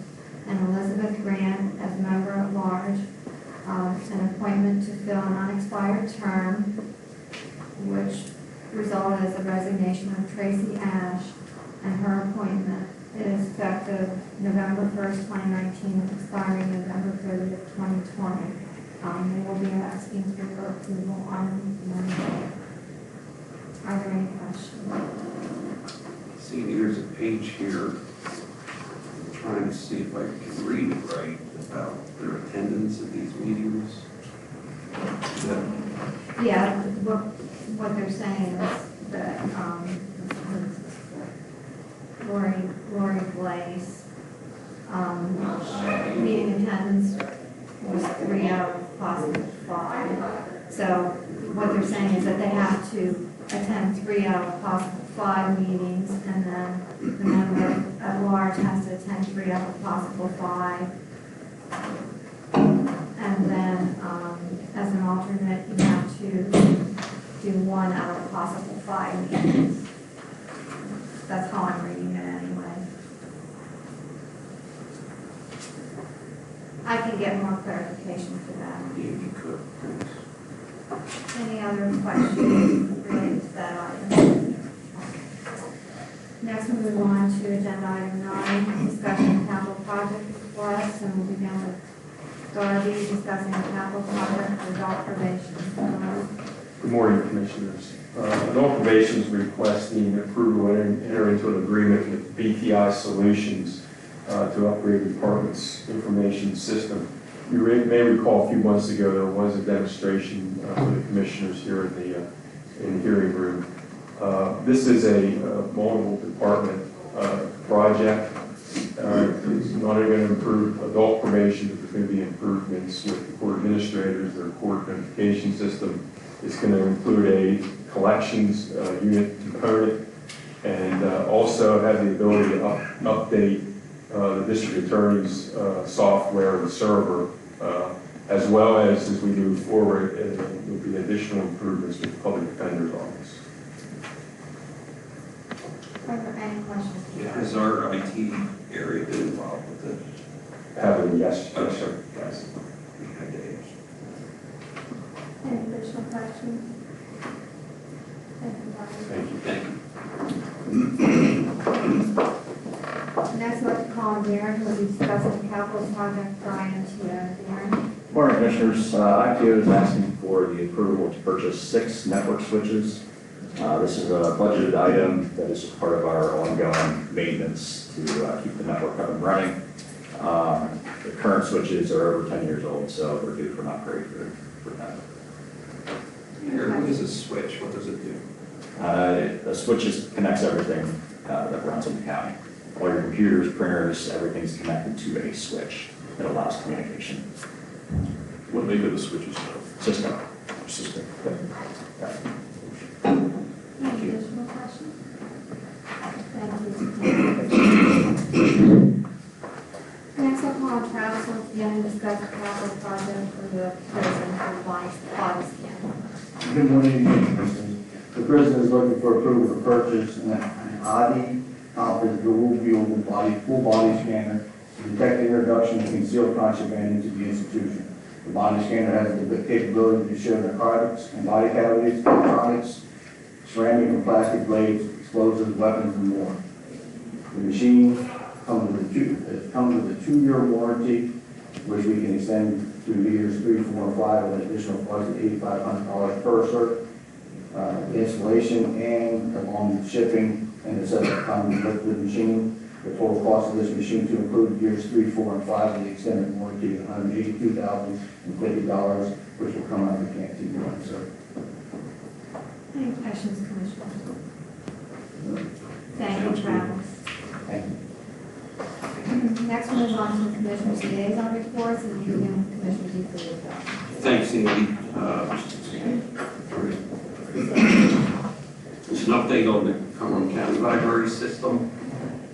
And Elizabeth Grant as member at large, an appointment to fill an unexpired term, which resulted as a resignation of Tracy Ash, and her appointment is effective November 1st, 2019, and expiring November 30th, 2020. They will be asking for your approval on Monday. Are there any questions? See, there's a page here. I'm trying to to see if I can read it right about their attendance at these meetings. Yeah, what they're saying is that, Lori Blaze, meeting attendance was 3 out of possible 5. So what they're saying is that they have to attend 3 out of possible 5 meetings, and then the member at large has to attend 3 out of possible 5. And then, as an alternate, you have to do 1 out of possible 5 meetings. That's how I'm reading it anyway. I can get more clarification for that. If you could, please. Any other questions related to that item? Next, we move on to agenda item 9, discussion of capital project requests, and we'll begin with Darby discussing the capital project for adult probation. Good morning, Commissioners. Adult probation is requesting approval and enter into an agreement with BTI Solutions to upgrade the department's information system. You may recall a few months ago there was a demonstration for the commissioners here in the hearing room. This is a multiple department project. It's not only going to improve adult probation, but there's going to be improvements with the court administrators, their court notification system. It's going to include a collections unit component, and also have the ability to update the district attorney's software and server, as well as we move forward, there will be additional improvements with the public defender's office. Are there any questions? Yeah, has our IT area been involved with it? Having yes, sir. Yes. We had days. Any additional questions? Thank you. Thank you. Next, I'd like to call on Darren, who will be discussing the capital project for IMTO. Darren? Morning, Commissioners. IPO is asking for the approval to purchase 6 network switches. This is a budgeted item that is part of our ongoing maintenance to keep the network up and running. The current switches are over 10 years old, so we're due for an upgrade for that. Here, what is a switch? What does it do? The switch just connects everything that runs in the county. All your computers, printers, everything's connected to a switch that allows communication. What make of the switches? System. System. Yeah. Any additional questions? Thank you. Next, I'll call on Travis once again and discuss the capital project for the prison for body scan. Good morning, Commissioners. The prison is looking for approval to purchase an ID Compass dual viewable full body scanner to detect the introduction of concealed contraband into the institution. The body scanner has the capability to show narcotics and body cavities, electronics, ceramic and plastic blades, explosives, weapons, and more. The machine comes with a 2-year warranty, which we can extend through years 3, 4, and 5 at an additional price of $8,500 per cert. Installation and along with shipping and the setup comes with the machine. The total cost of this machine to include years 3, 4, and 5 of the extended warranty of $182,050, which will come out of the canteen one, sir. Any questions, Commissioners? Thank you, Travis. Thank you. Next, we'll move on to the Commissioners' liaison reports, and we begin with Commissioner DeFilippo. Thanks, Andy. Just an update on the Cumberland County Library System.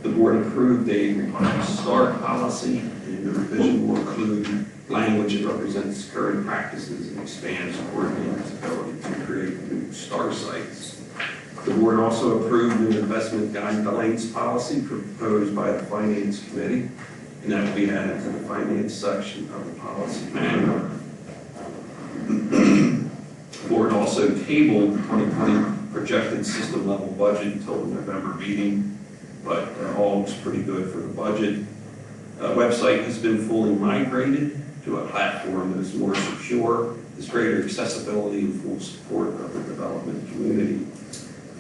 The board approved a required start policy, and the revision will include language that represents current practices and expands coordinator's ability to create new star sites. The board also approved new investment guidelines policy proposed by the Finance Committee, and that will be added to the finance section of the policy manual. The board also tabled the 2020 projected system level budget until the November meeting, but all looks pretty good for the budget. Website has been fully migrated to a platform that is more secure, has greater accessibility and full support of the development community.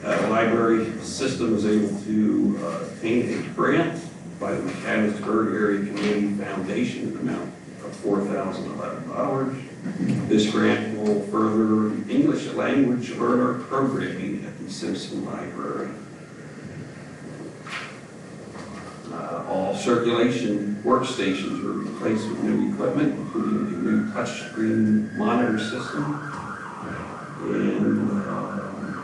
The library system was able to obtain a grant by by the Mechanicsburg Area Community Foundation in the amount of $4,011. This grant will further English language learner programming at the Simpson Library. All circulation workstations were replaced with new equipment, including a new touchscreen monitor system. And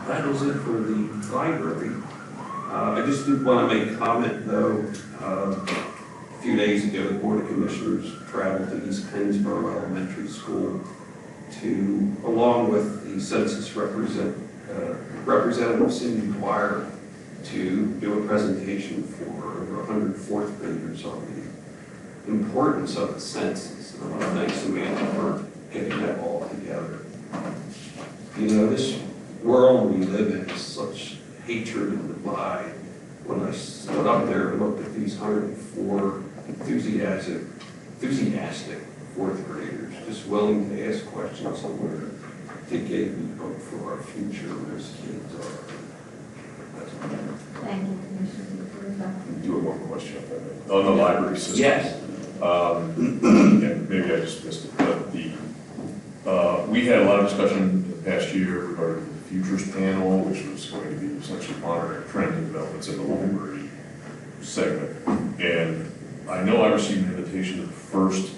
that is it for the library. I just did want to make a comment, though. A few days ago, the Board of Commissioners traveled to East Pennsboro Elementary School to, along with the census representative Cindy Dwyer, to do a presentation for over 100 fourth graders on the importance of the census. And I want to thank Samantha for getting that all together. You know, this world we live in is such hatred and divide. When I stood up there and looked at these 104 enthusiastic fourth graders, just willing to ask questions on where to get hope for our future as kids are. Thank you, Commissioner. Do have one question on the library system. Yes. And maybe I just missed it, but we had a lot of discussion in the past year regarding the futures panel, which was going to be essentially monitoring trending developments in the library segment. And I know I received an invitation to the first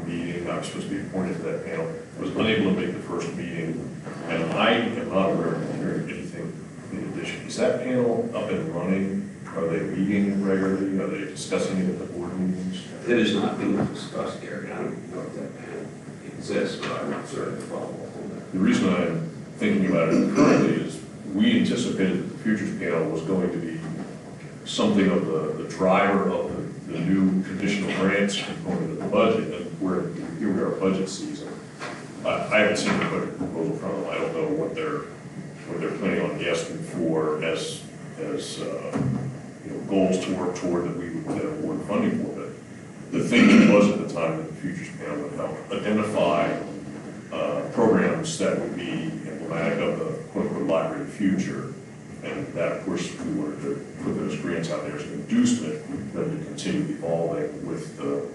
meeting. I was supposed to be appointed to that panel. I was unable to make the first meeting, and I am not aware of hearing anything in addition. Is that panel up and running? Are they meeting regularly? Are they discussing it at the board meetings? It is not being discussed, Gary. I don't know if that panel exists, but I'm not certain to follow up on that. The reason I'm thinking about it currently is we anticipated that the futures panel was going to be something of the driver of the new conditional grants component of the budget, and here we are budget season. I haven't seen the budget proposal from them. I don't know what they're planning on asking for as goals to work toward that we would then award funding for. But the thinking was at the time that the futures panel would help identify programs that would be emblematic of the quote-unquote library of the future. And that, of course, we wanted to put those grants out there as an inducement for them to continue evolving with the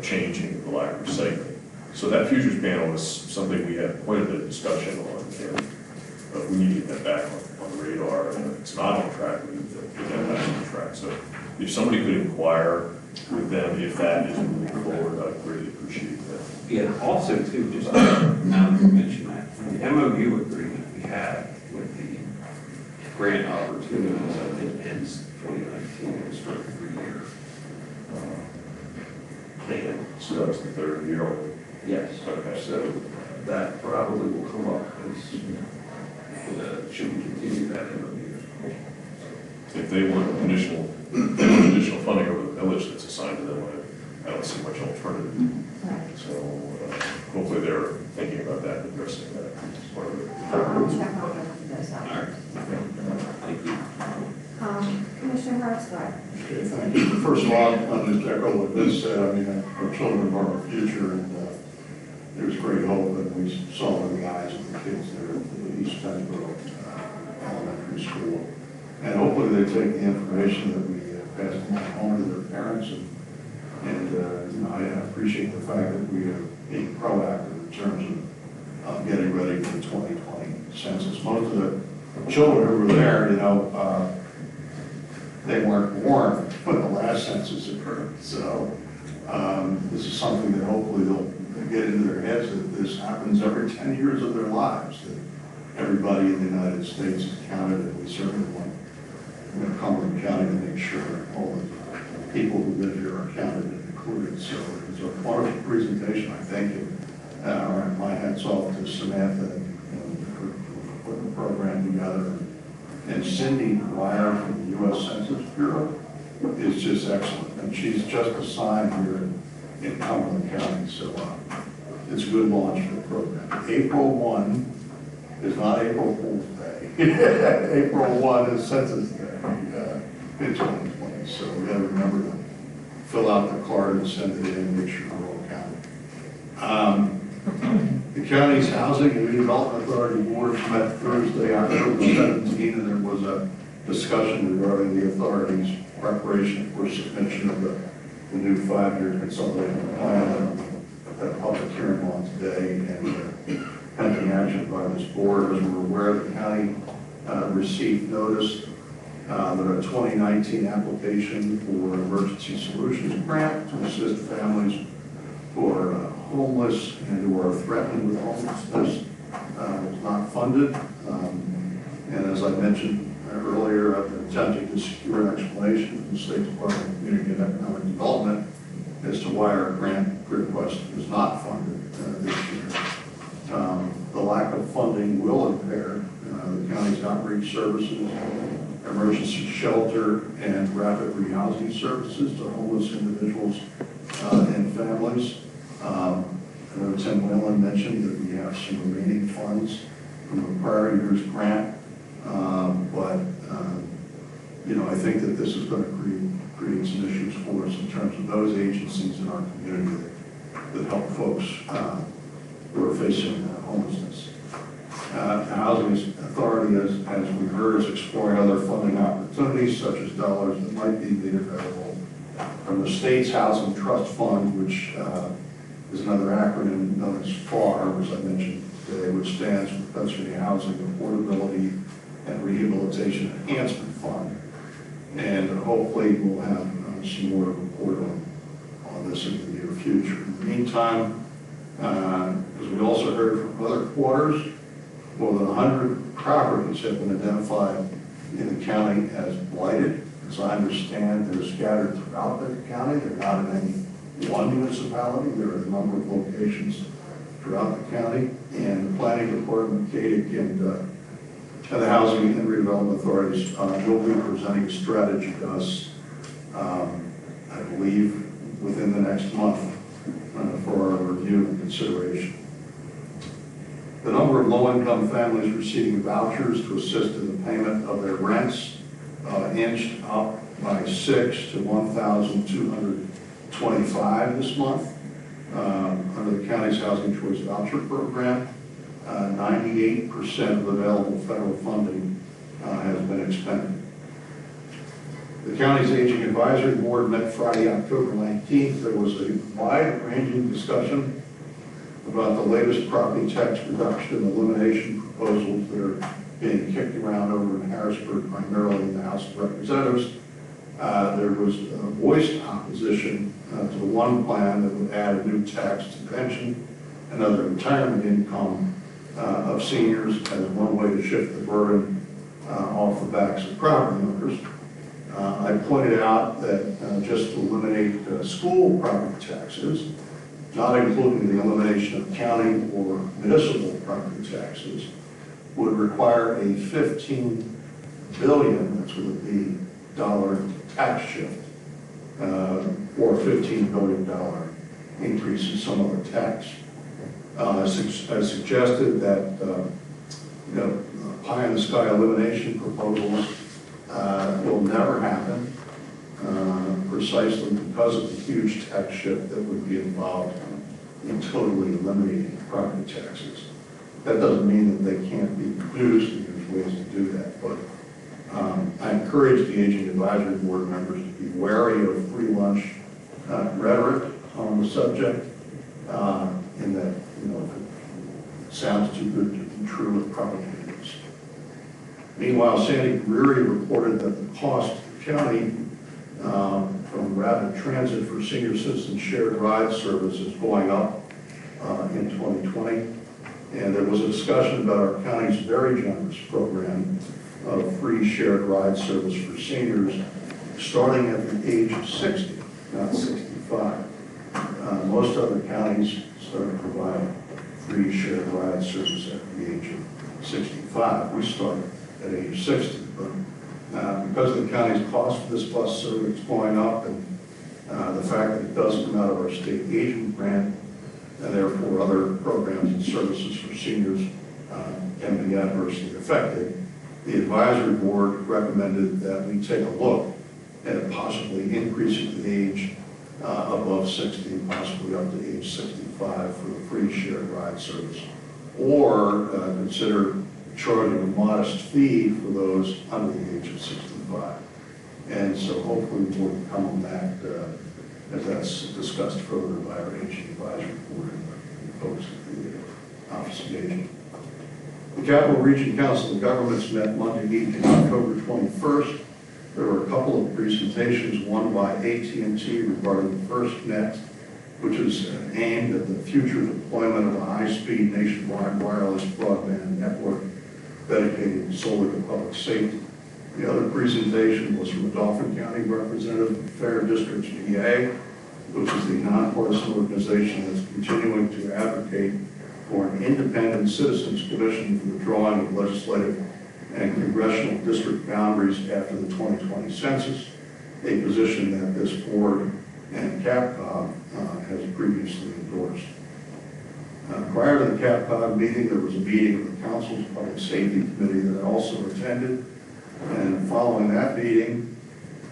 changing of the library segment. So that futures panel is something we had quite a bit of discussion on, and we need to get that back on the radar. And if it's not on track, we need to get that back on track. So if somebody could inquire with them if that is moving forward, I'd greatly appreciate that. Yeah, also too, just now that you mention that, the MOU agreement we had with the grant opportunities, I think ends 2019, it was for a 3-year plan. So that was the third year on it? Yes. Okay. So that probably will come up as, should we continue that MOU? If they want additional funding over the village that's assigned to them, I don't see much alternative. So hopefully they're thinking about that and addressing that as part of it. Thank you. Commissioner Hartsville. Okay, thank you. First of all, I'll just echo what Liz said. I mean, our children are our future, and there's great hope, and we saw in the eyes of the kids there at the East Pennsboro Elementary School. And hopefully they take the information that we pass on to their parents, and I appreciate the fact that we are being proactive in terms of getting ready for the 2020 census. Most of the children who were there, they weren't born when the last census occurred. So this is something that hopefully they'll get into their heads that this happens every 10 years of their lives, that everybody in the United States is counted, and we certainly want Cumberland County to make sure all the people who live here are counted and included. So it was a wonderful presentation. I thank you. My hats off to Samantha for putting the program together. And Cindy Dwyer from the U.S. Census Bureau is just excellent. And she's just assigned here in Cumberland County. So it's a good launch for the program. April 1 is not April Fool's Day. April 1 is Census Day in 2020. So we got to remember to fill out the card and send it in and make sure we're all counted. The county's Housing and Redevelopment Authority Board met Thursday, October 17, and there was a discussion regarding the authority's preparation for submission of the new 5-year consolidated plan. That public hearing on today and pending action by this board. As we're aware, the county received notice that a 2019 application for emergency solutions grant to assist families who are homeless and who are threatened with homelessness was not funded. And as I mentioned earlier, I've been attempting to secure an explanation from the State Department of Community and Economic Development as to why our grant request was not funded this year. The lack of funding will impair the county's outreach services, emergency shelter, and rapid rehousing services to homeless individuals and families. I know Tim Whalen mentioned that we have some remaining funds from a prior year's grant, but I think that this is going to create some issues for us in terms of those agencies in our community that help folks who are facing homelessness. The Housing Authority, as we heard, is exploring other funding opportunities, such as dollars that might be made available from the state's Housing Trust Fund, which is another acronym known as FAR, as I mentioned today, which stands for Pennsylvania Housing Affordability and Rehabilitation Enhancement Fund. And hopefully we'll have some more to report on this in the near future. In the meantime, as we also heard from other quarters, more than 100 properties have been identified in the county as blighted. As I understand, they're scattered throughout the county. They're not in any one municipality. There are a number of locations throughout the county. And the Planning Department, CADIC, and the Housing and Redevelopment Authorities will be presenting a strategy to us, I believe, within the next month for our review and consideration. The number of low-income families receiving vouchers to assist in the payment of their rents inched up by 6 to 1,225 this month. Under the county's Housing Choice Voucher Program, 98% of available federal funding has been expended. The county's Aging Advisory Board met Friday, October 19th. There was a wide-ranging discussion about the latest property tax reduction and elimination proposals that are being kicked around over in Harrisburg, primarily in the House of Representatives. There was voiced opposition to the one plan that would add a new tax to pension and other retirement income of seniors as one way to shift the burden off the backs of property owners. I pointed out that just to eliminate school property taxes, not including the elimination of county or municipal property taxes, would require a $15 billion, that's with a B, dollar tax shift, or a $15 billion increase in some other tax. I suggested that pie-in-the-sky elimination proposals will never happen, precisely because of the huge tax shift that would be involved in totally eliminating property taxes. That doesn't mean that they can't be reduced, and there's ways to do that, but I encourage the Aging Advisory Board members to be wary of free lunch rhetoric on the subject, in that, if it sounds too good to be true, it probably is. Meanwhile, Sandy Greery reported that the cost to the county from rapid transit for senior citizens shared ride service is going up in 2020. And there was a discussion about our county's very generous program of free shared ride service for seniors starting at the age of 60, not 65. Most other counties start to provide free shared ride service at the age of 65. We start at age 60, but because of the county's cost for this bus service going up, and the fact that it does come out of our state aging grant, and therefore other programs and services for seniors can be adversely affected, the advisory board recommended that we take a look at possibly increasing the age above 60, possibly up to age 65 for the free shared ride service, or consider charging a modest fee for those under the age of 65. And so hopefully we'll come on that as that's discussed further by our Aging Advisory Board and the folks at the Office of Aging. The Capital Region Council of Governments met Monday evening, October 21st. There were a couple of presentations, one by AT&T regarding the FirstNet, which is aimed at the future deployment of a high-speed nationwide wireless broadband network dedicated solely to public safety. The other presentation was from a Dauphin County representative of Fair Districts VA, which is the nonpartisan organization that's continuing to advocate for an independent citizens commission for the drawing of legislative and congressional district boundaries after the 2020 census, a position that this board and CAPCOG has previously endorsed. Prior to the CAPCOG meeting, there was a meeting of the Council's Public Safety Committee that I also attended. And following that meeting,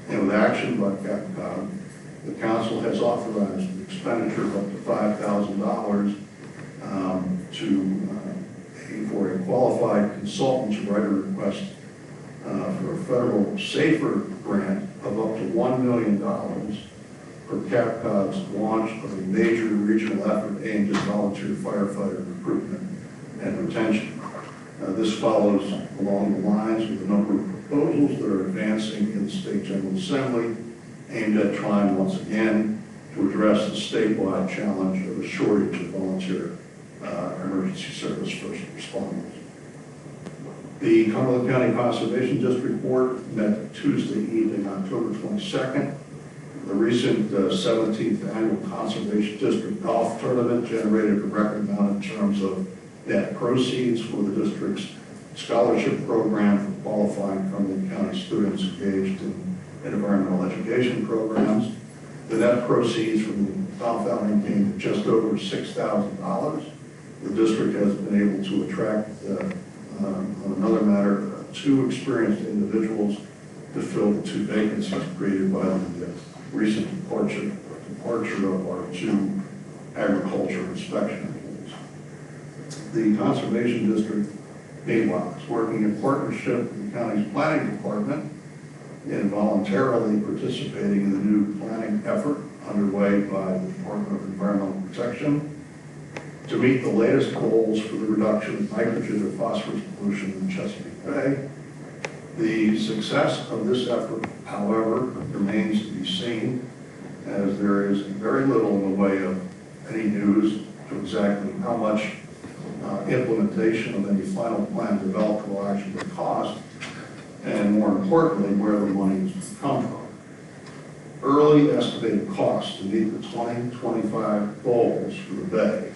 and with action by CAPCOG, the Council has authorized an expenditure of up to $5,000 for a qualified consultant to write a request for a federal SAFER grant of up to $1 million for CAPCOG's launch of a major regional effort aimed at volunteer firefighter recruitment and retention. This follows along the lines of a number of proposals that are advancing in the State General Assembly aimed at trying once again to address the statewide challenge of a shortage of volunteer emergency service first responders. The Cumberland County Conservation District Board met Tuesday evening, October 22nd. The recent 17th Annual Conservation District Golf Tournament generated a record amount in terms of net proceeds for the district's scholarship program for qualifying Cumberland County students engaged in environmental education programs. The net proceeds from the golf outing came to just over $6,000. The district has been able to attract, on another matter, 2 experienced individuals to fill the 2 vacancies created by the recent departure of our 2 agriculture inspection employees. The Conservation District, meanwhile, is working in partnership with the county's planning department in voluntarily participating in the new planning effort underway by the Department of Environmental Protection to meet the latest goals for the reduction of nitrogen or phosphorus pollution in Chesapeake Bay. The success of this effort, however, remains to be seen, as there is very little in the way of any news to exactly how much implementation of any final plan developed will actually cost, and more importantly, where the money is to come from. Early estimated costs to meet the 2025 goals for the Bay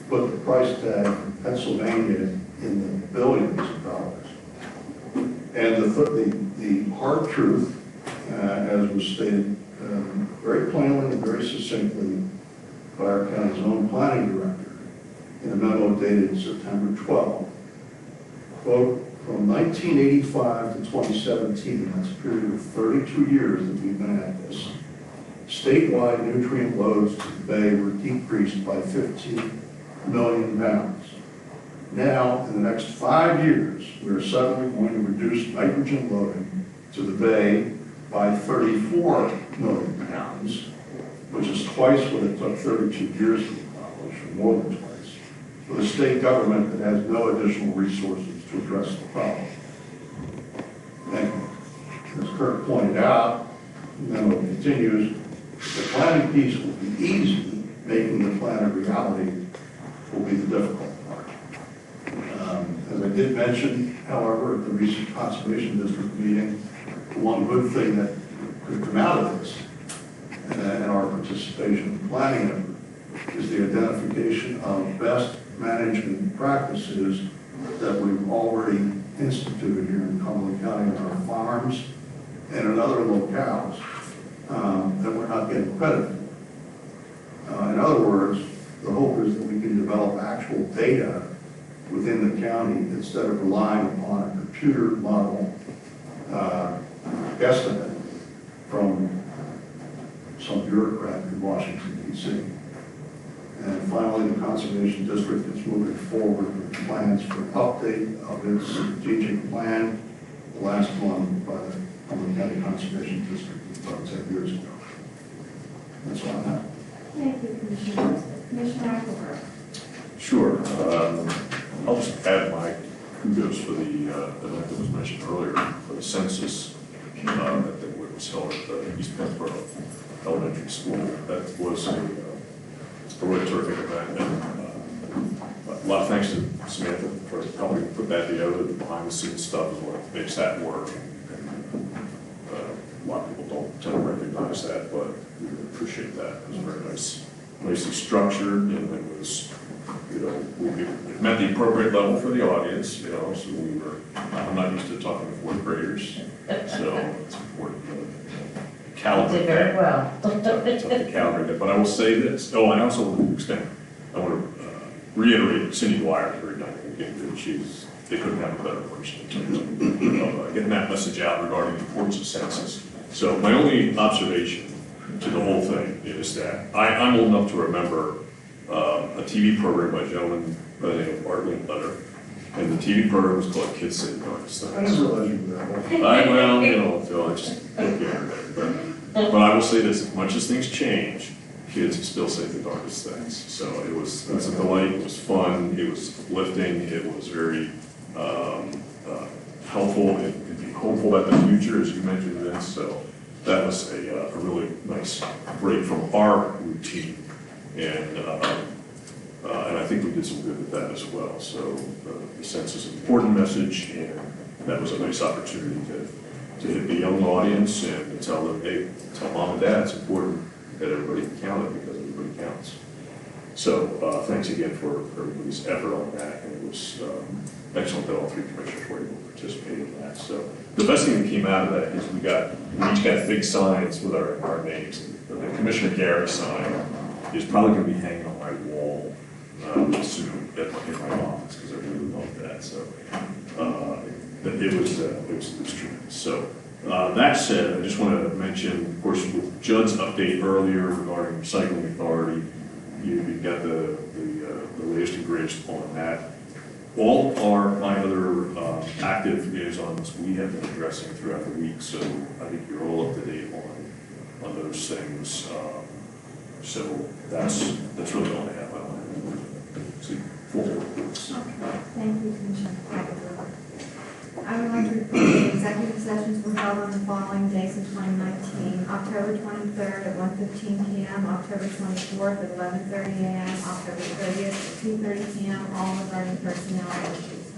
put the price tag in Pennsylvania in the billions of dollars. And the hard truth, as was stated very plainly and very succinctly by our county's own planning director in a memo dated September 12, quote, from 1985 to 2017, that's a period of 32 years that we've been at this, statewide nutrient loads to the Bay were decreased by 15 million pounds. Now, in the next 5 years, we're suddenly going to reduce nitrogen loading to the Bay by 34 million pounds, which is twice what it took 32 years to accomplish, or more than twice, for the state government that has no additional resources to address the problem. And as Kirk pointed out, the memo continues, the planning piece will be easy, making the plan a reality will be the difficult part. As I did mention, however, at the recent Conservation District meeting, one good thing that could come out of this and our participation in the planning effort is the identification of best management practices that we've already instituted here in Cumberland County on our farms and in other locales that we're not getting credit for. In other words, the hope is that we can develop actual data within the county instead of relying upon a computer model estimate from some bureaucrat in Washington, D.C. And finally, the Conservation District is moving forward with plans for update of its strategic plan. The last one by the Cumberland County Conservation District was about 10 years ago. That's all I have. Thank you, Commissioner. Commissioner Eichelberg. Sure. I'll just add my kudos for the event that was mentioned earlier for the census that was held at the East Pennsboro Elementary School. That was a really terrific event. And, a lot of thanks to Samantha for helping put that together. The behind-the-scenes stuff is what makes that work. And, a lot of people don't tend to recognize that, but we really appreciate that. It was very nicely structured, and it was, it met the appropriate level for the audience, so we were, I'm not used to talking to fourth graders, so it's important to calibrate. Did very well. Tough to calibrate that, but I will say this, and I also want to extend, I want to reiterate Cindy Dwyer, very nice, they couldn't have a better person in terms of getting that message out regarding the importance of census. So my only observation to the whole thing is that I'm old enough to remember a TV program by a gentleman by the name of Art Linkletter, and the TV program was called Kids Say the Darndest Things. I didn't realize you were that old. Phil, I just don't get it. But I will say this, as much as things change, kids still say the darndest things. So it was a delight, it was fun, it was uplifting, it was very helpful and be hopeful about the future, as you mentioned, Vince. So that was a really nice break from our routine. And I think we did some good with that as well. So the census is an important message, and that was a nice opportunity to hit the young audience and to tell them, hey, tell mom and dad it's important that everybody counted because everybody counts. So thanks again for everybody's effort on that, and it was excellent that all three commissioners were able to participate in that. So the best thing that came out of that is we each got big signs with our names. The Commissioner Gary sign is probably going to be hanging on my wall soon in my office because I really love that. So it was tremendous. So that said, I just want to mention, of course, with Judd's update earlier regarding recycling authority, you got the latest and greatest on that. All my other active liaisons we have been addressing throughout the week, so I think you're all up to date on those things. So that's really all I have. I don't have see full reports. Okay. Thank you, Commissioner. I would like to report the executive sessions were held on the following days in 2019. October 23rd at 1:15 p.m., October 24th at 11:30 a.m., October 30th at 2:30 p.m., all regarding personnel issues.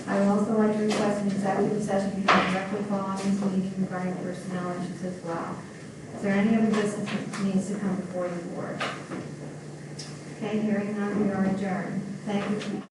I would also like to request an executive session to be directly following this meeting regarding personnel issues as well. Is there any other business that needs to come before the board? Okay, hearing none, we are adjourned. Thank you.